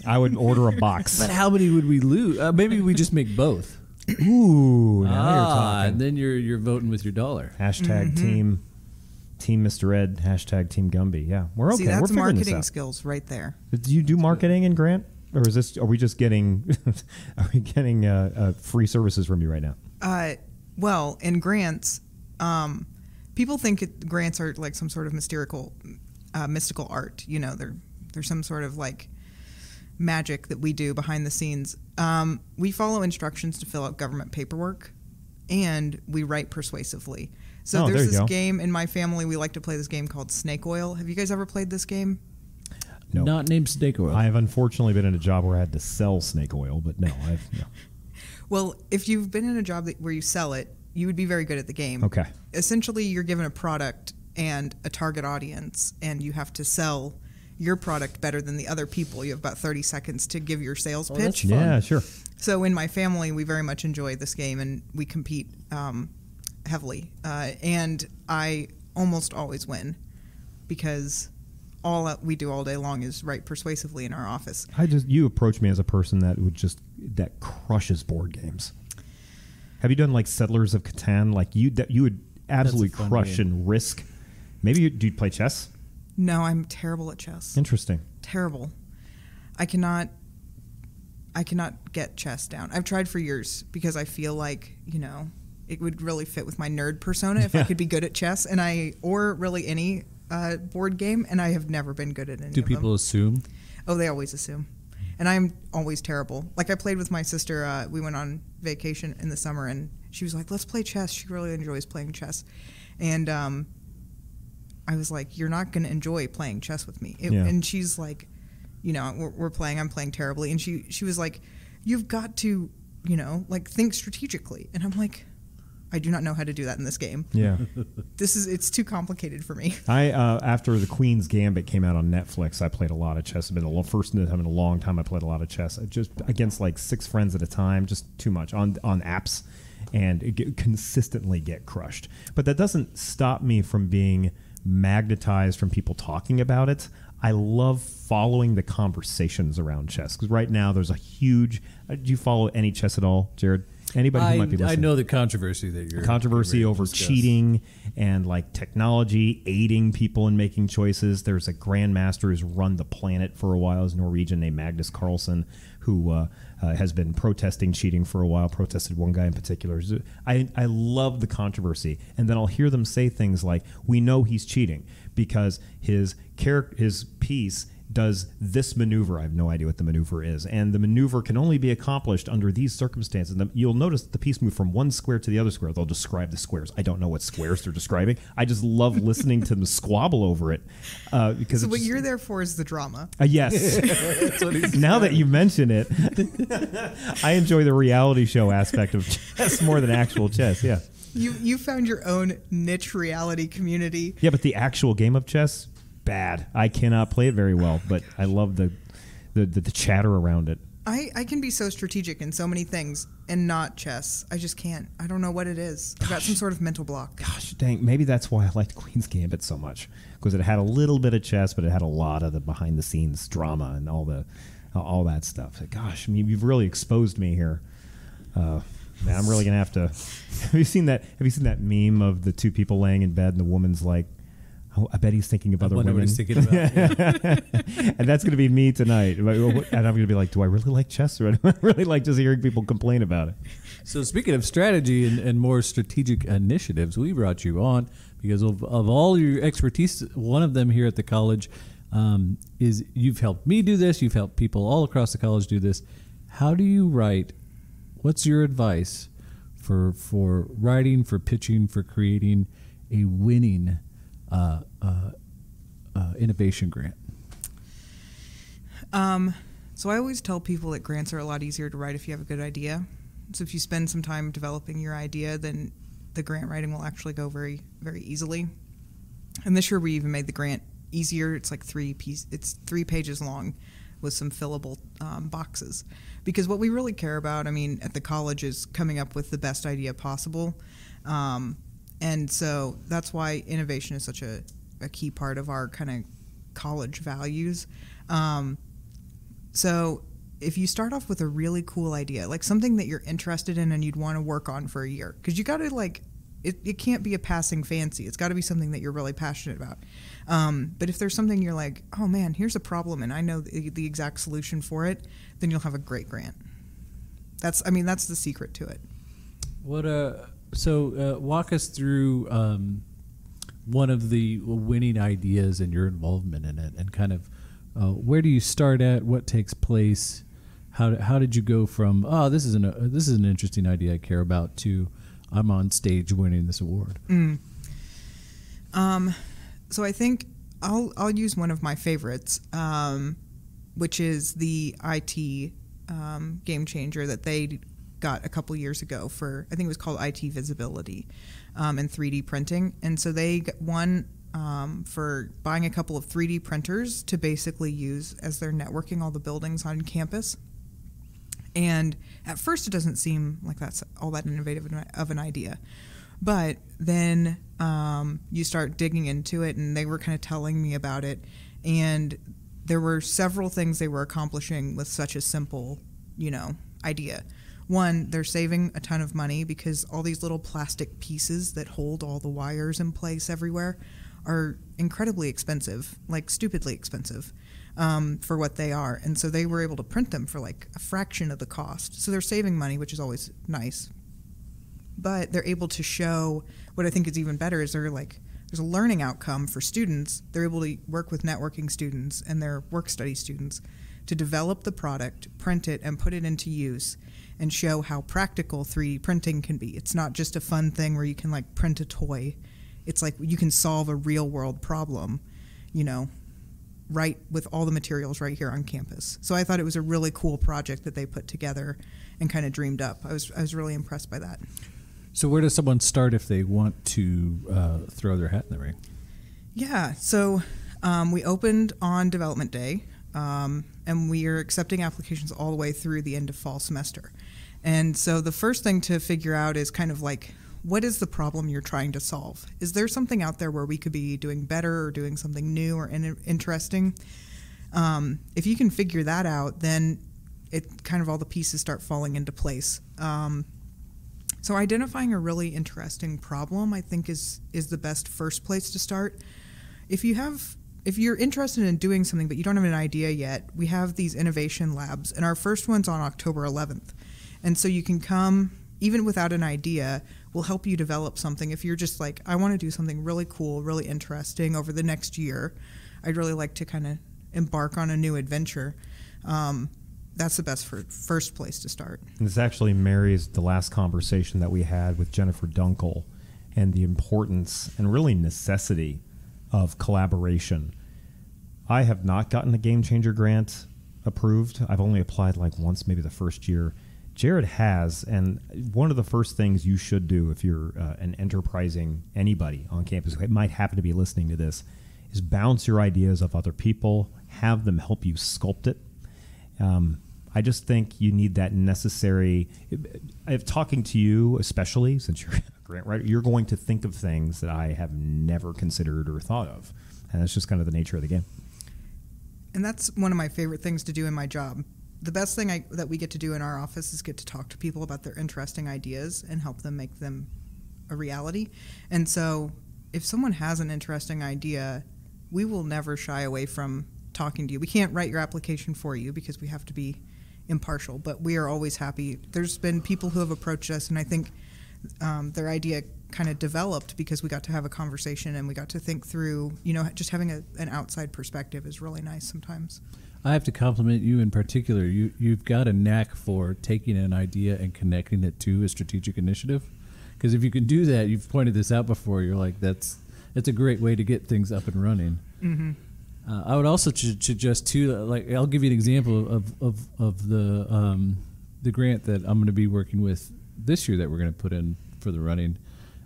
I would order a box. But how many would we lose? Maybe we just make both. Ooh, now you're talking. And then you're voting with your dollar. Hashtag team Mr. Ed. Hashtag Team Gumby. Yeah, we're okay. See, that's we're figuring marketing this out. skills right there. Do you do marketing in Grant, or is this? Are we just getting? Are we getting free services from you right now? Well, in grants, people think grants are like some sort of mystical art. You know, there's some sort of like magic that we do behind the scenes. We follow instructions to fill out government paperwork, and we write persuasively. So there's this game in my family. We like to play this game called Snake Oil. Have you guys ever played this game? No. Not named Snake Oil. I have unfortunately been in a job where I had to sell snake oil, but no. Well, if you've been in a job where you sell it, you would be very good at the game. Okay. Essentially, you're given a product and a target audience, and you have to sell your product better than the other people. You have about 30 seconds to give your sales pitch. That's fun. Yeah, sure. So in my family, we very much enjoy this game, and we compete heavily. And I almost always win because all we do all day long is write persuasively in our office. You approach me as a person that crushes board games. Have you done like Settlers of Catan? Like you would absolutely crush and Risk. Maybe do you play chess? No, I'm terrible at chess. Interesting. Terrible. I cannot get chess down. I've tried for years because I feel like, it would really fit with my nerd persona if I could be good at chess or really any board game, and I have never been good at any of them. Do people assume? Oh, they always assume. And I'm always terrible. Like I played with my sister. We went on vacation in the summer, and she was like, "Let's play chess." She really enjoys playing chess. And I was like, "You're not going to enjoy playing chess with me." And she's like, we're playing. I'm playing terribly. And she was like, "You've got to, think strategically." And I'm like, I do not know how to do that in this game. Yeah. It's too complicated for me. After the Queen's Gambit came out on Netflix, I played a lot of chess. It's been the first time in a long time I played a lot of chess. Just against like 6 friends at a time, just too much on apps, and consistently get crushed. But that doesn't stop me from being magnetized from people talking about it. I love following the conversations around chess because right now there's a huge. Do you follow any chess at all, Jared? Anybody who might be listening? I know the controversy that you're over cheating and like technology aiding people in making choices. There's a grandmaster who's run the planet for a while, is Norwegian, named Magnus Carlsen, who has been protesting cheating for a while. Protested one guy in particular. I love the controversy, and then I'll hear them say things like, "We know he's cheating because his piece does this maneuver." I have no idea what the maneuver is, and the maneuver can only be accomplished under these circumstances. And you'll notice that the piece moved from one square to the other square. They'll describe the squares. I don't know what squares they're describing. I just love listening to them squabble over it because. So what you're there for is the drama. Yes. Now that you mention it, I enjoy the reality show aspect of chess more than actual chess. Yeah. You found your own niche reality community. Yeah, but the actual game of chess. Bad. I cannot play it very well, but I love the the chatter around it. I can be so strategic in so many things and not chess. I just can't. I don't know what it is. I've got some sort of mental block. Gosh, dang. Maybe that's why I liked Queen's Gambit so much, because it had a little bit of chess, but it had a lot of the behind-the-scenes drama and all that stuff. Gosh, I mean, you've really exposed me here. Man, I'm really gonna have to. Have you seen that meme of the two people laying in bed and the woman's like, oh, I bet he's thinking of other women. What he's thinking about. Yeah. And that's going to be me tonight. And I'm going to be like, do I really like chess, or do I really like just hearing people complain about it? So speaking of strategy and more strategic initiatives, we brought you on because of all your expertise. One of them here at the college is you've helped me do this. You've helped people all across the college do this. How do you write? What's your advice for writing, for pitching, for creating a winning innovation grant? So I always tell people that grants are a lot easier to write if you have a good idea. So if you spend some time developing your idea, then the grant writing will actually go very, very easily. And this year we even made the grant easier. It's like 3 pages long with some fillable boxes. Because what we really care about, I mean, at the college is coming up with the best idea possible. And so that's why innovation is such a key part of our kind of college values. So if you start off with a really cool idea, like something that you're interested in and you'd want to work on for a year, because you got to like, it can't be a passing fancy. It's got to be something that you're really passionate about. But if there's something you're like, oh man, here's a problem and I know the exact solution for it, then you'll have a great grant. That's the secret to it. So walk us through one of the winning ideas and your involvement in it, and kind of where do you start at? What takes place? How did you go from this is an interesting idea I care about to I'm on stage winning this award? So I think I'll use one of my favorites, which is the IT game changer that they got a couple years ago for, I think it was called IT visibility and 3D printing. And so they won for buying a couple of 3D printers to basically use as they're networking all the buildings on campus. And at first it doesn't seem like that's all that innovative of an idea. But then you start digging into it, and they were kind of telling me about it. And there were several things they were accomplishing with such a simple, idea. One, they're saving a ton of money because all these little plastic pieces that hold all the wires in place everywhere are incredibly expensive, like stupidly expensive for what they are. And so they were able to print them for like a fraction of the cost. So they're saving money, which is always nice. But they're able to show, what I think is even better is there's a learning outcome for students. They're able to work with networking students and their work study students to develop the product, print it, and put it into use, and show how practical 3D printing can be. It's not just a fun thing where you can like print a toy. It's like you can solve a real world problem, right with all the materials right here on campus. So I thought it was a really cool project that they put together and kind of dreamed up. I was really impressed by that. So where does someone start if they want to throw their hat in the ring? Yeah, so we opened on development day, and we are accepting applications all the way through the end of fall semester. And so the first thing to figure out is kind of like, what is the problem you're trying to solve? Is there something out there where we could be doing better or doing something new or interesting? If you can figure that out, then it kind of all the pieces start falling into place. So identifying a really interesting problem, I think, is the best first place to start. If you're interested in doing something but you don't have an idea yet, we have these innovation labs, and our first one's on October 11th. And so you can come, even without an idea, we'll help you develop something. If you're just like, I want to do something really cool, really interesting over the next year, I'd really like to kind of embark on a new adventure. That's the best first place to start. And this actually marries the last conversation that we had with Jennifer Dunkel and the importance and really necessity of collaboration. I have not gotten a Game Changer grant approved. I've only applied like once, maybe the first year. Jared has, and one of the first things you should do if you're an enterprising anybody on campus who might happen to be listening to this is bounce your ideas off other people, have them help you sculpt it, I just think you need that necessary. If talking to you, especially since you're a grant writer, you're going to think of things that I have never considered or thought of, and that's just kind of the nature of the game. And that's one of my favorite things to do in my job. The best thing that we get to do in our office is get to talk to people about their interesting ideas and help them make them a reality. And so if someone has an interesting idea, we will never shy away from talking to you. We can't write your application for you because we have to be impartial, but we are always happy. There's been people who have approached us, and I think their idea kind of developed because we got to have a conversation and we got to think through, just having an outside perspective is really nice sometimes. I have to compliment you in particular. You've got a knack for taking an idea and connecting it to a strategic initiative. Because if you can do that, you've pointed this out before, you're like, that's a great way to get things up and running. Mm-hmm. I would also suggest too, like I'll give you an example of the grant that I'm going to be working with this year that we're going to put in for the running.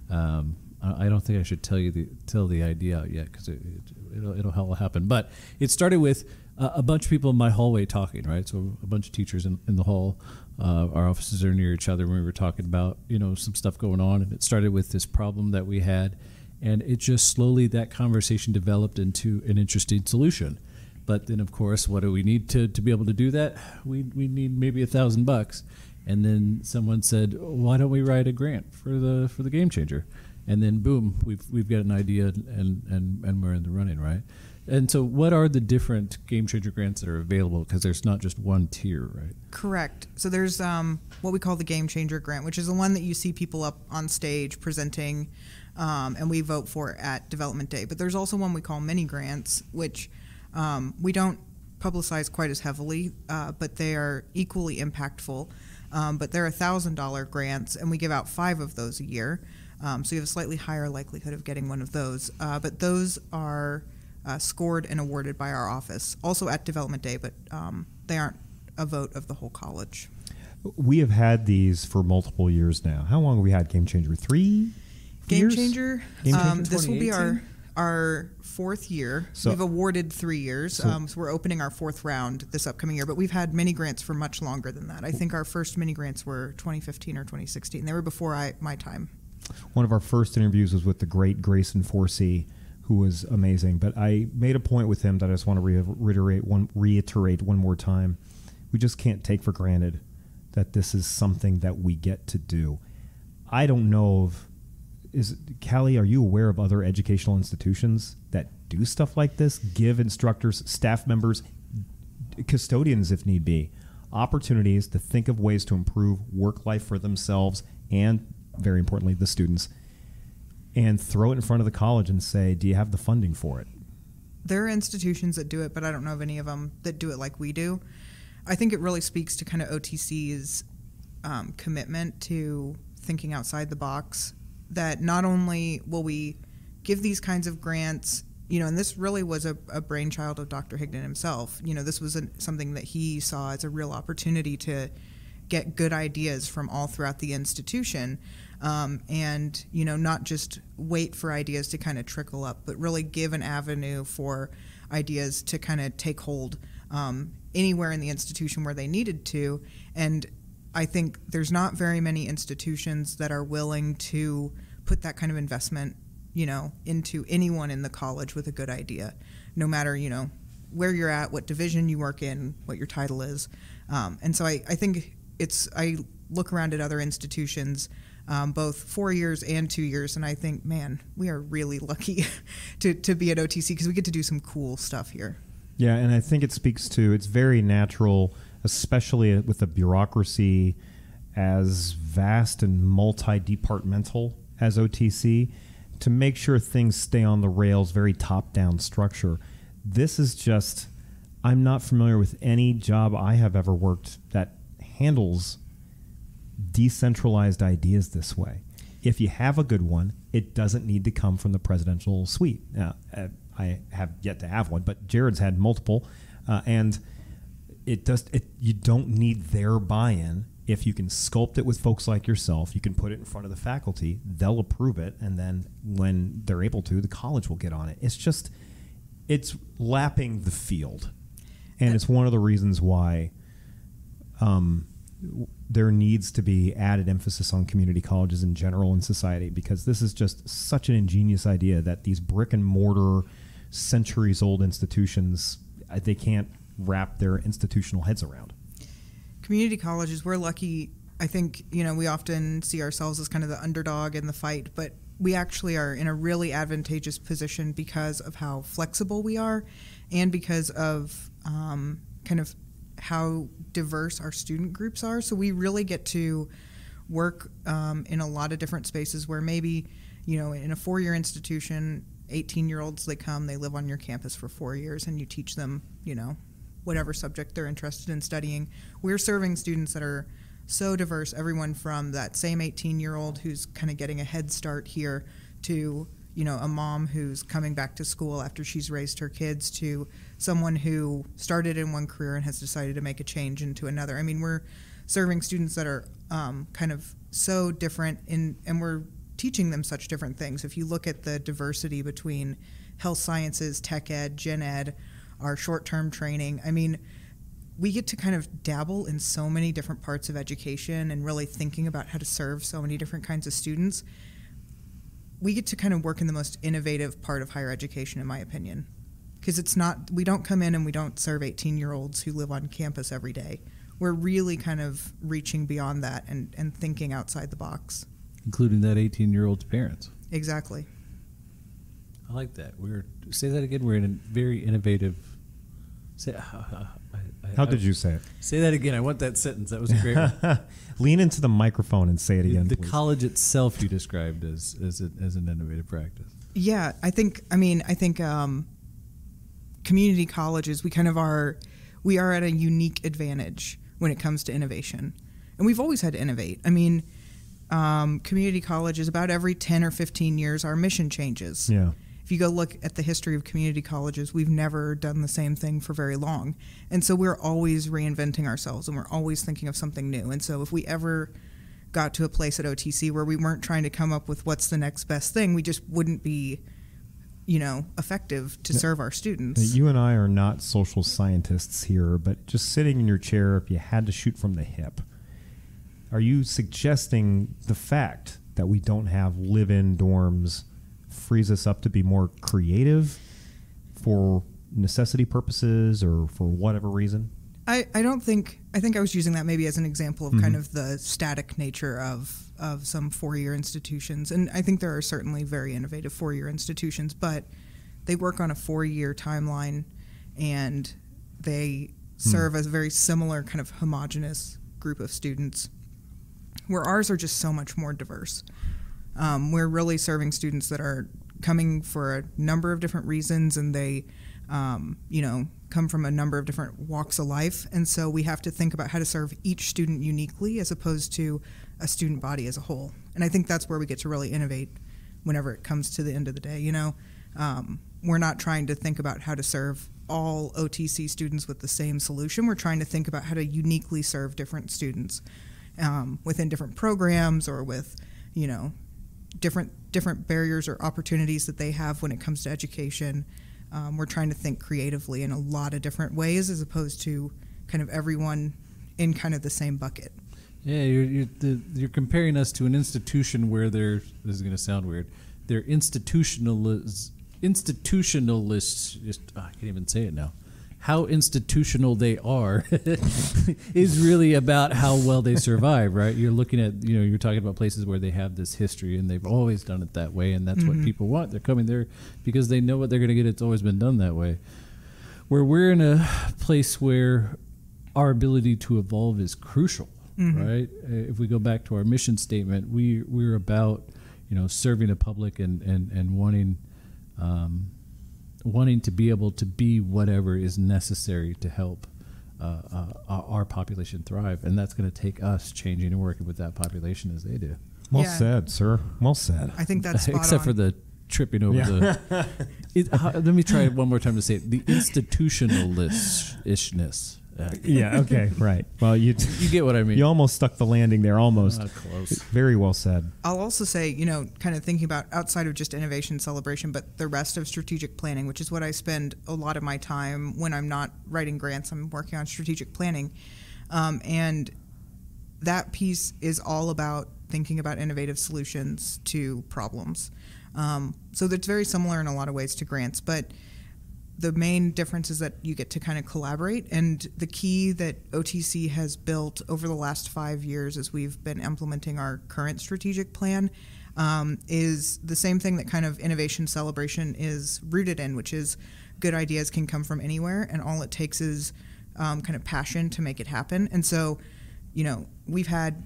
I don't think I should tell the idea out yet because it'll happen. But it started with a bunch of people in my hallway talking, right? So a bunch of teachers in the hall. Our offices are near each other. And we were talking about some stuff going on, and it started with this problem that we had. And it just slowly, that conversation developed into an interesting solution. But then, of course, what do we need to be able to do that? We need maybe $1,000. And then someone said, why don't we write a grant for the Game Changer? And then, boom, we've got an idea and we're in the running, right? And so what are the different Game Changer grants that are available? Because there's not just one tier, right? Correct. So there's what we call the Game Changer grant, which is the one that you see people up on stage presenting, and we vote for at Development Day. But there's also one we call mini grants, which we don't publicize quite as heavily, but they are equally impactful. But they're $1,000 grants, and we give out 5 of those a year. So you have a slightly higher likelihood of getting one of those. But those are scored and awarded by our office, also at Development Day, but they aren't a vote of the whole college. We have had these for multiple years now. How long have we had Game Changer? 3 Game years? Changer? Game Changer? This will be our 4th year. So, we've awarded 3 years, so we're opening our 4th round this upcoming year, but we've had mini grants for much longer than that. I think our first mini grants were 2015 or 2016. They were before my time. One of our first interviews was with the great Grayson Forsey, who was amazing. But I made a point with him that I just want to reiterate one more time. We just can't take for granted that this is something that we get to do. I don't know Calie, are you aware of other educational institutions that do stuff like this? Give instructors, staff members, custodians, if need be, opportunities to think of ways to improve work life for themselves and, very importantly, the students, and throw it in front of the college and say, do you have the funding for it? There are institutions that do it, but I don't know of any of them that do it like we do. I think it really speaks to kind of OTC's commitment to thinking outside the box, that not only will we give these kinds of grants, and this really was a brainchild of Dr. Higdon himself. This was something that he saw as a real opportunity to get good ideas from all throughout the institution, and not just wait for ideas to kind of trickle up, but really give an avenue for ideas to kind of take hold anywhere in the institution where they needed to. And I think there's not very many institutions that are willing to put that kind of investment, into anyone in the college with a good idea, no matter, where you're at, what division you work in, what your title is. And so I think I look around at other institutions, both 4 years and 2 years, and I think, man, we are really lucky to be at OTC because we get to do some cool stuff here. Yeah, and I think it speaks to, it's very natural, especially with a bureaucracy as vast and multi-departmental as OTC, to make sure things stay on the rails, very top-down structure. This is just, I'm not familiar with any job I have ever worked that handles decentralized ideas this way. If you have a good one, it doesn't need to come from the presidential suite. Now, I have yet to have one, but Jared's had multiple, and you don't need their buy-in. If you can sculpt it with folks like yourself, you can put it in front of the faculty, they'll approve it, and then when they're able to, the college will get on it. It's lapping the field. And it's one of the reasons why there needs to be added emphasis on community colleges in general in society, because this is just such an ingenious idea that these brick and mortar, centuries old institutions, they can't wrap their institutional heads around. Community colleges, we're lucky. I think, we often see ourselves as kind of the underdog in the fight, but we actually are in a really advantageous position because of how flexible we are and because of kind of how diverse our student groups are. So we really get to work in a lot of different spaces where maybe, in a 4-year institution, 18-year-olds, they come, they live on your campus for 4 years, and you teach them, whatever subject they're interested in studying. We're serving students that are so diverse, everyone from that same 18-year-old who's kind of getting a head start here to, a mom who's coming back to school after she's raised her kids, to someone who started in one career and has decided to make a change into another. I mean, we're serving students that are kind of so different, and we're teaching them such different things. If you look at the diversity between health sciences, tech ed, gen ed, our short-term training, I mean, we get to kind of dabble in so many different parts of education and really thinking about how to serve so many different kinds of students. We get to kind of work in the most innovative part of higher education, in my opinion, because we don't come in and we don't serve 18-year-olds who live on campus every day. We're really kind of reaching beyond that and thinking outside the box. Including that 18-year-old's parents. Exactly. I like that. Say that again. We're in a very innovative. How did you say it? Say that again. I want that sentence. That was a great one. Lean into the microphone and say it again, The please. college itself you described as an innovative practice. Yeah, I think community colleges, we are at a unique advantage when it comes to innovation. And we've always had to innovate. I mean, community colleges, about every 10 or 15 years, our mission changes. Yeah. If you go look at the history of community colleges, we've never done the same thing for very long. And so we're always reinventing ourselves, and we're always thinking of something new. And so if we ever got to a place at OTC where we weren't trying to come up with what's the next best thing, we just wouldn't be, effective to serve our students. You and I are not social scientists here, but just sitting in your chair, if you had to shoot from the hip, are you suggesting the fact that we don't have live-in dorms frees us up to be more creative for necessity purposes or for whatever reason? I think I was using that maybe as an example of kind of the static nature of some 4-year institutions. And I think there are certainly very innovative 4-year institutions, but they work on a 4-year timeline, and they serve as a very similar kind of homogenous group of students, where ours are just so much more diverse. We're really serving students that are coming for a number of different reasons, and they, come from a number of different walks of life. And so we have to think about how to serve each student uniquely as opposed to a student body as a whole. And I think that's where we get to really innovate whenever it comes to the end of the day. We're not trying to think about how to serve all OTC students with the same solution. We're trying to think about how to uniquely serve different students within different programs or with, different barriers or opportunities that they have when it comes to education. We're trying to think creatively in a lot of different ways as opposed to kind of everyone in kind of the same bucket. Yeah, you're comparing us to an institution where this is going to sound weird, they're institutionalists. I can't even say it now. How institutional they are is really about how well they survive, right? You're looking at, you're talking about places where they have this history and they've always done it that way, and that's what people want. They're coming there because they know what they're going to get. It's always been done that way. Where we're in a place where our ability to evolve is crucial, right? If we go back to our mission statement, we're about, serving the public and wanting to be able to be whatever is necessary to help our population thrive. And that's going to take us changing and working with that population as they do. Well said, sir. Well said. I think that's spot Except on. for the tripping over the... let me try it one more time to say it. The institutionalist-ishness. Yeah, okay, right. Well, you get what I mean. You almost stuck the landing there, almost. Close. Very well said. I'll also say, kind of thinking about outside of just innovation celebration, but the rest of strategic planning, which is what I spend a lot of my time when I'm not writing grants, I'm working on strategic planning. And that piece is all about thinking about innovative solutions to problems. So that's very similar in a lot of ways to grants, but the main difference is that you get to kind of collaborate. And the key that OTC has built over the last 5 years as we've been implementing our current strategic plan is the same thing that kind of innovation celebration is rooted in, which is good ideas can come from anywhere, and all it takes is kind of passion to make it happen. And so, we've had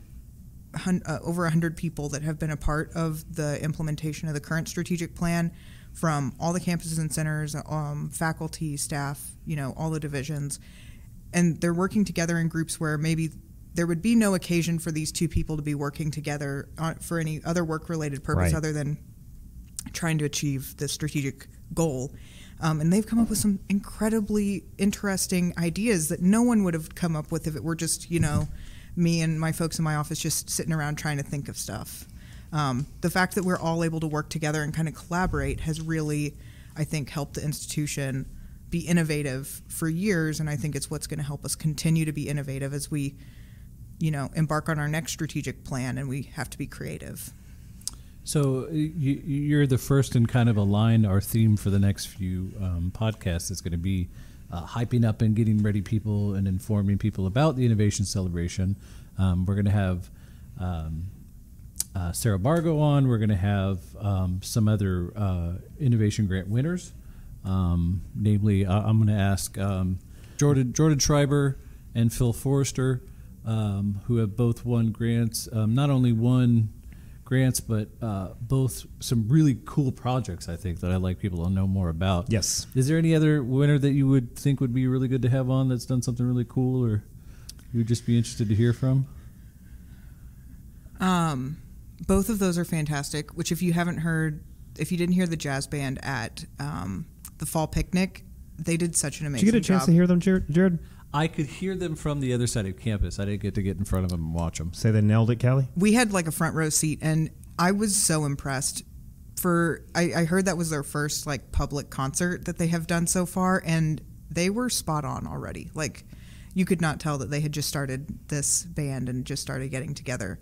over 100 people that have been a part of the implementation of the current strategic plan from all the campuses and centers, faculty, staff, all the divisions. And they're working together in groups where maybe there would be no occasion for these two people to be working together for any other work-related purpose other than trying to achieve the strategic goal. And they've come up with some incredibly interesting ideas that no one would have come up with if it were just, me and my folks in my office just sitting around trying to think of stuff. The fact that we're all able to work together and kind of collaborate has really, I think, helped the institution be innovative for years, and I think it's what's going to help us continue to be innovative as we, embark on our next strategic plan, and we have to be creative. So you're the first in kind of align our theme for the next few podcasts. It's going to be hyping up and getting ready people and informing people about the Innovation Celebration. We're going to have Sarah Bargo on. We're going to have some other innovation grant winners. Namely, I'm going to ask Jordan Schreiber and Phil Forrester, who have both won grants. Not only won grants, but both some really cool projects, I think, that I'd like people to know more about. Yes. Is there any other winner that you would think would be really good to have on that's done something really cool, or you would just be interested to hear from? Both of those are fantastic, which if you didn't hear the jazz band at the fall picnic, they did such an amazing job. Did you get a chance to hear them, Jared? I could hear them from the other side of campus. I didn't get to get in front of them and watch them. Say they nailed it, Calie? We had like a front row seat, and I was so impressed. I heard that was their first like public concert that they have done so far, and they were spot on already. Like, you could not tell that they had just started this band and just started getting together.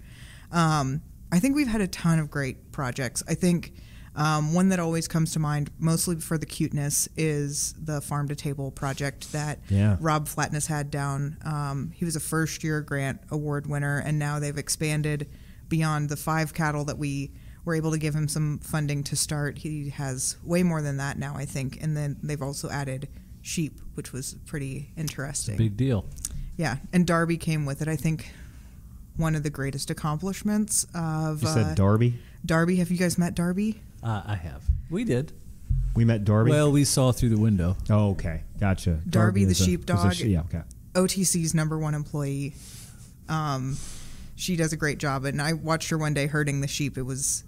I think we've had a ton of great projects. I think one that always comes to mind, mostly for the cuteness, is the Farm to Table project that Rob Flatness had down. He was a first-year grant award winner, and now they've expanded beyond the 5 cattle that we were able to give him some funding to start. He has way more than that now, I think. And then they've also added sheep, which was pretty interesting. Big deal. Yeah, and Darby came with it. I think one of the greatest accomplishments of... You said Darby? Darby. Have you guys met Darby? I have. We did. We met Darby? Well, we saw through the window. Oh, okay. Gotcha. Darby the sheepdog. Yeah, okay. OTC's #1 employee. She does a great job, and I watched her one day herding the sheep. It was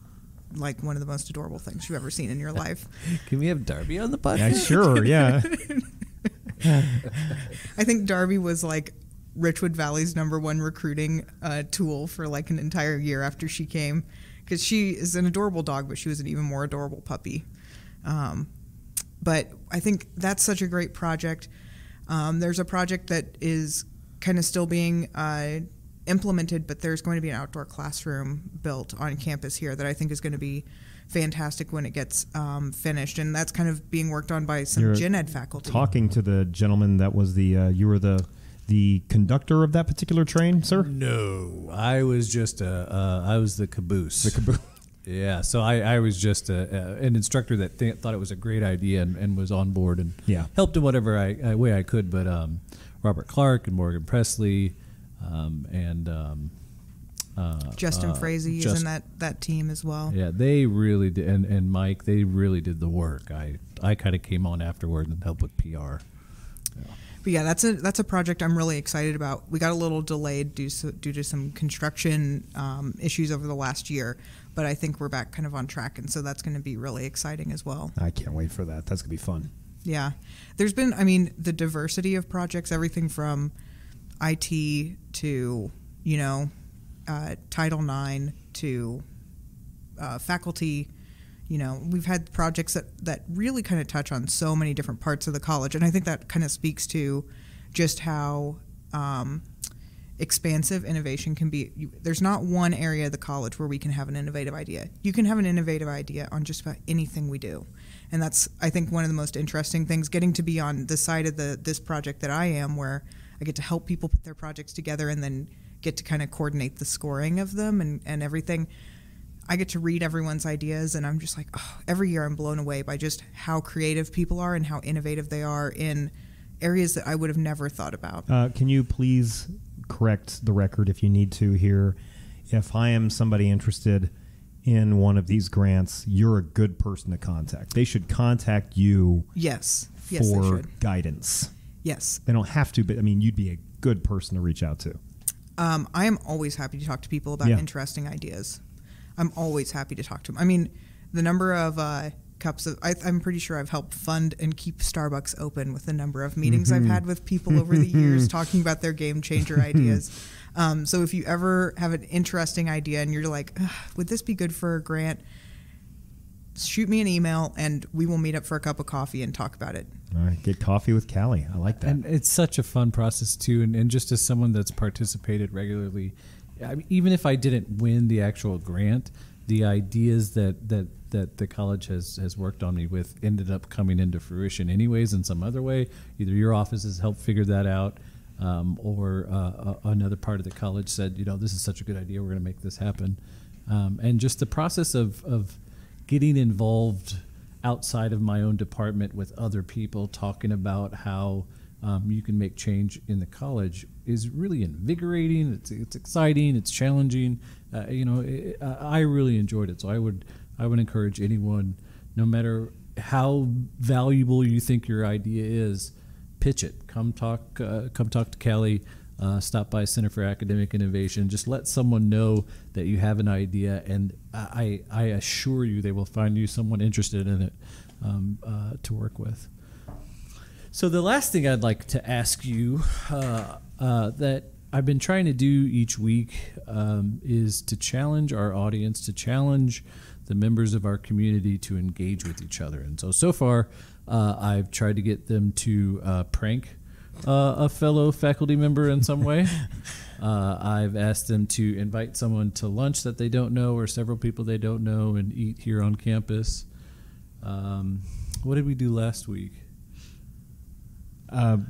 like one of the most adorable things you've ever seen in your life. Can we have Darby on the podcast? Yeah, sure, yeah. I think Darby was like Richwood Valley's #1 recruiting tool for like an entire year after she came, because she is an adorable dog, but she was an even more adorable puppy. But I think that's such a great project. There's a project that is kind of still being implemented, but there's going to be an outdoor classroom built on campus here that I think is going to be fantastic when it gets finished, and that's kind of being worked on by some gen ed faculty. Talking to the gentleman that was you were the conductor of that particular train, sir? No, I was just I was the caboose. The caboose. Yeah, so I was just an instructor that thought it was a great idea and was on board and helped in whatever way I could. But Robert Clark and Morgan Presley and Justin Frazee is in that team as well. Yeah, they really did, and Mike, they really did the work. I kind of came on afterward and helped with PR. Yeah. But yeah, that's a project I'm really excited about. We got a little delayed due to some construction issues over the last year, but I think we're back kind of on track, and so that's going to be really exciting as well. I can't wait for that. That's going to be fun. Yeah. There's been, the diversity of projects, everything from IT to, Title IX to faculty. We've had projects that really kind of touch on so many different parts of the college, and I think that kind of speaks to just how expansive innovation can be. There's not one area of the college where we can have an innovative idea. You can have an innovative idea on just about anything we do. And that's, I think, one of the most interesting things, getting to be on the side of this project that I am, where I get to help people put their projects together and then get to kind of coordinate the scoring of them and everything. I get to read everyone's ideas, and I'm just like, oh, every year I'm blown away by just how creative people are and how innovative they are in areas that I would have never thought about. Can you please correct the record if you need to here? If I am somebody interested in one of these grants, you're a good person to contact. They should contact you. Yes, they for should. Guidance. Yes. They don't have to, but I mean, you'd be a good person to reach out to. I am always happy to talk to people about interesting ideas. I'm always happy to talk to them. I mean, the number of cups of, I'm pretty sure I've helped fund and keep Starbucks open with the number of meetings I've had with people over the years talking about their game changer ideas. So if you ever have an interesting idea and you're like, would this be good for a grant? Shoot me an email and we will meet up for a cup of coffee and talk about it. All right, get coffee with Calie. I like that. And it's such a fun process too. And just as someone that's participated regularly, I mean, even if I didn't win the actual grant, the ideas that the college has worked on me with ended up coming into fruition anyways in some other way. Either your office has helped figure that out, or another part of the college said, this is such a good idea, we're going to make this happen. And just the process of getting involved outside of my own department with other people talking about how you can make change in the college is really invigorating. It's exciting. It's challenging. I really enjoyed it. So I would encourage anyone, no matter how valuable you think your idea is, pitch it. Come talk to Calie. Stop by Center for Academic Innovation. Just let someone know that you have an idea, and I assure you they will find you someone interested in it to work with. So the last thing I'd like to ask you that I've been trying to do each week is to challenge our audience, to challenge the members of our community to engage with each other. And so far, I've tried to get them to prank a fellow faculty member in some way. I've asked them to invite someone to lunch that they don't know or several people they don't know and eat here on campus. What did we do last week?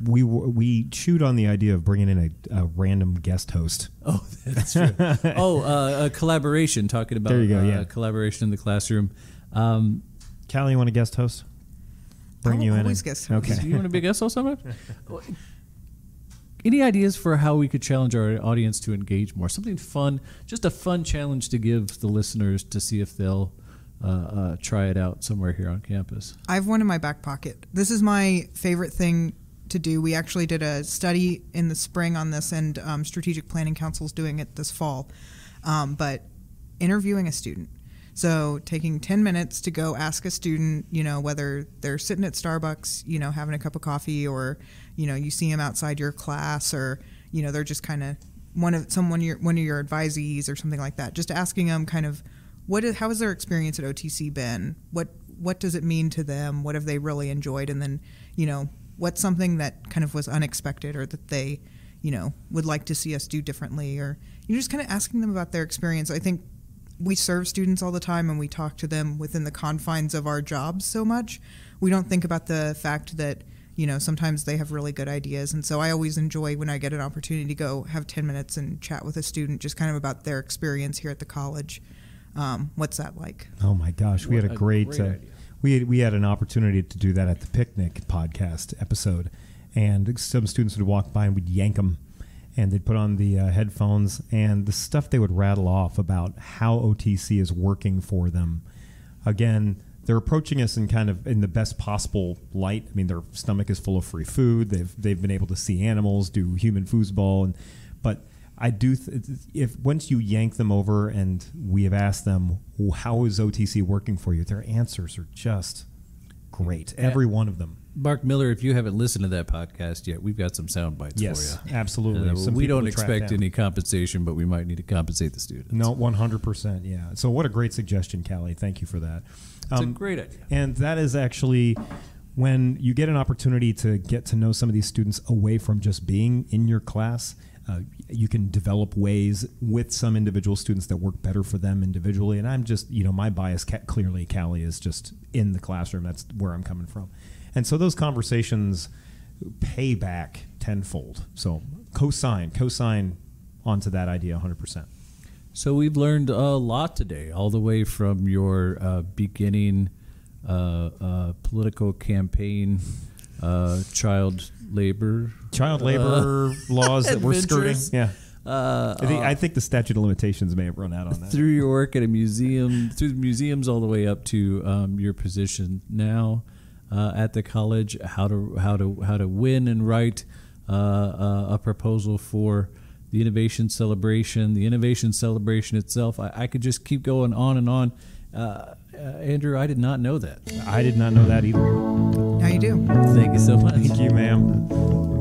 We chewed on the idea of bringing in a random guest host. Oh, that's true. A collaboration, talking about there you go, collaboration in the classroom. Calie, you want a guest host? Bring you in. Always guest host. Okay. You want to be a guest host somewhere? Any ideas for how we could challenge our audience to engage more? Something fun, just a fun challenge to give the listeners to see if they'll try it out somewhere here on campus. I have one in my back pocket. This is my favorite thing to do. We actually did a study in the spring on this, and Strategic Planning Council is doing it this fall. But interviewing a student. So taking 10 minutes to go ask a student, whether they're sitting at Starbucks, having a cup of coffee, or, you see them outside your class, or, they're just kind of one of your advisees or something like that. Just asking them kind of how has their experience at OTC been? What does it mean to them? What have they really enjoyed? And then, what's something that kind of was unexpected or that they, would like to see us do differently, or just kind of asking them about their experience. I think we serve students all the time and we talk to them within the confines of our jobs so much. We don't think about the fact that, sometimes they have really good ideas. And so I always enjoy when I get an opportunity to go have 10 minutes and chat with a student just kind of about their experience here at the college. What's that like? Oh my gosh, we had a great idea. We had an opportunity to do that at the Picnic podcast episode, and some students would walk by and we'd yank them, and they'd put on the headphones, and the stuff they would rattle off about how OTC is working for them. Again, they're approaching us in kind of in the best possible light. I mean, their stomach is full of free food. They've been able to see animals, do human foosball, but I do. If once you yank them over and we have asked them, how is OTC working for you? Their answers are just great. Every one of them. Mark Miller, if you haven't listened to that podcast yet, we've got some sound bites for you. Yes, absolutely. We don't expect any compensation, but we might need to compensate the students. No, 100%. Yeah. So what a great suggestion, Calie. Thank you for that. It's a great idea. And that is actually when you get an opportunity to get to know some of these students away from just being in your class, you can develop ways with some individual students that work better for them individually. And I'm just, my bias clearly, Calie, is just in the classroom. That's where I'm coming from. And so those conversations pay back tenfold. So co-sign onto that idea 100%. So we've learned a lot today, all the way from your beginning political campaign, child labor laws that we're skirting. Yeah. I think the statute of limitations may have run out on that. Through your work at a museum, through the museums, all the way up to your position now at the college, how to win and write a proposal for the innovation celebration, itself. I could just keep going on and on. Andrew, I did not know that. I did not know that either. Now you do. Thank you so much. Thank you, ma'am.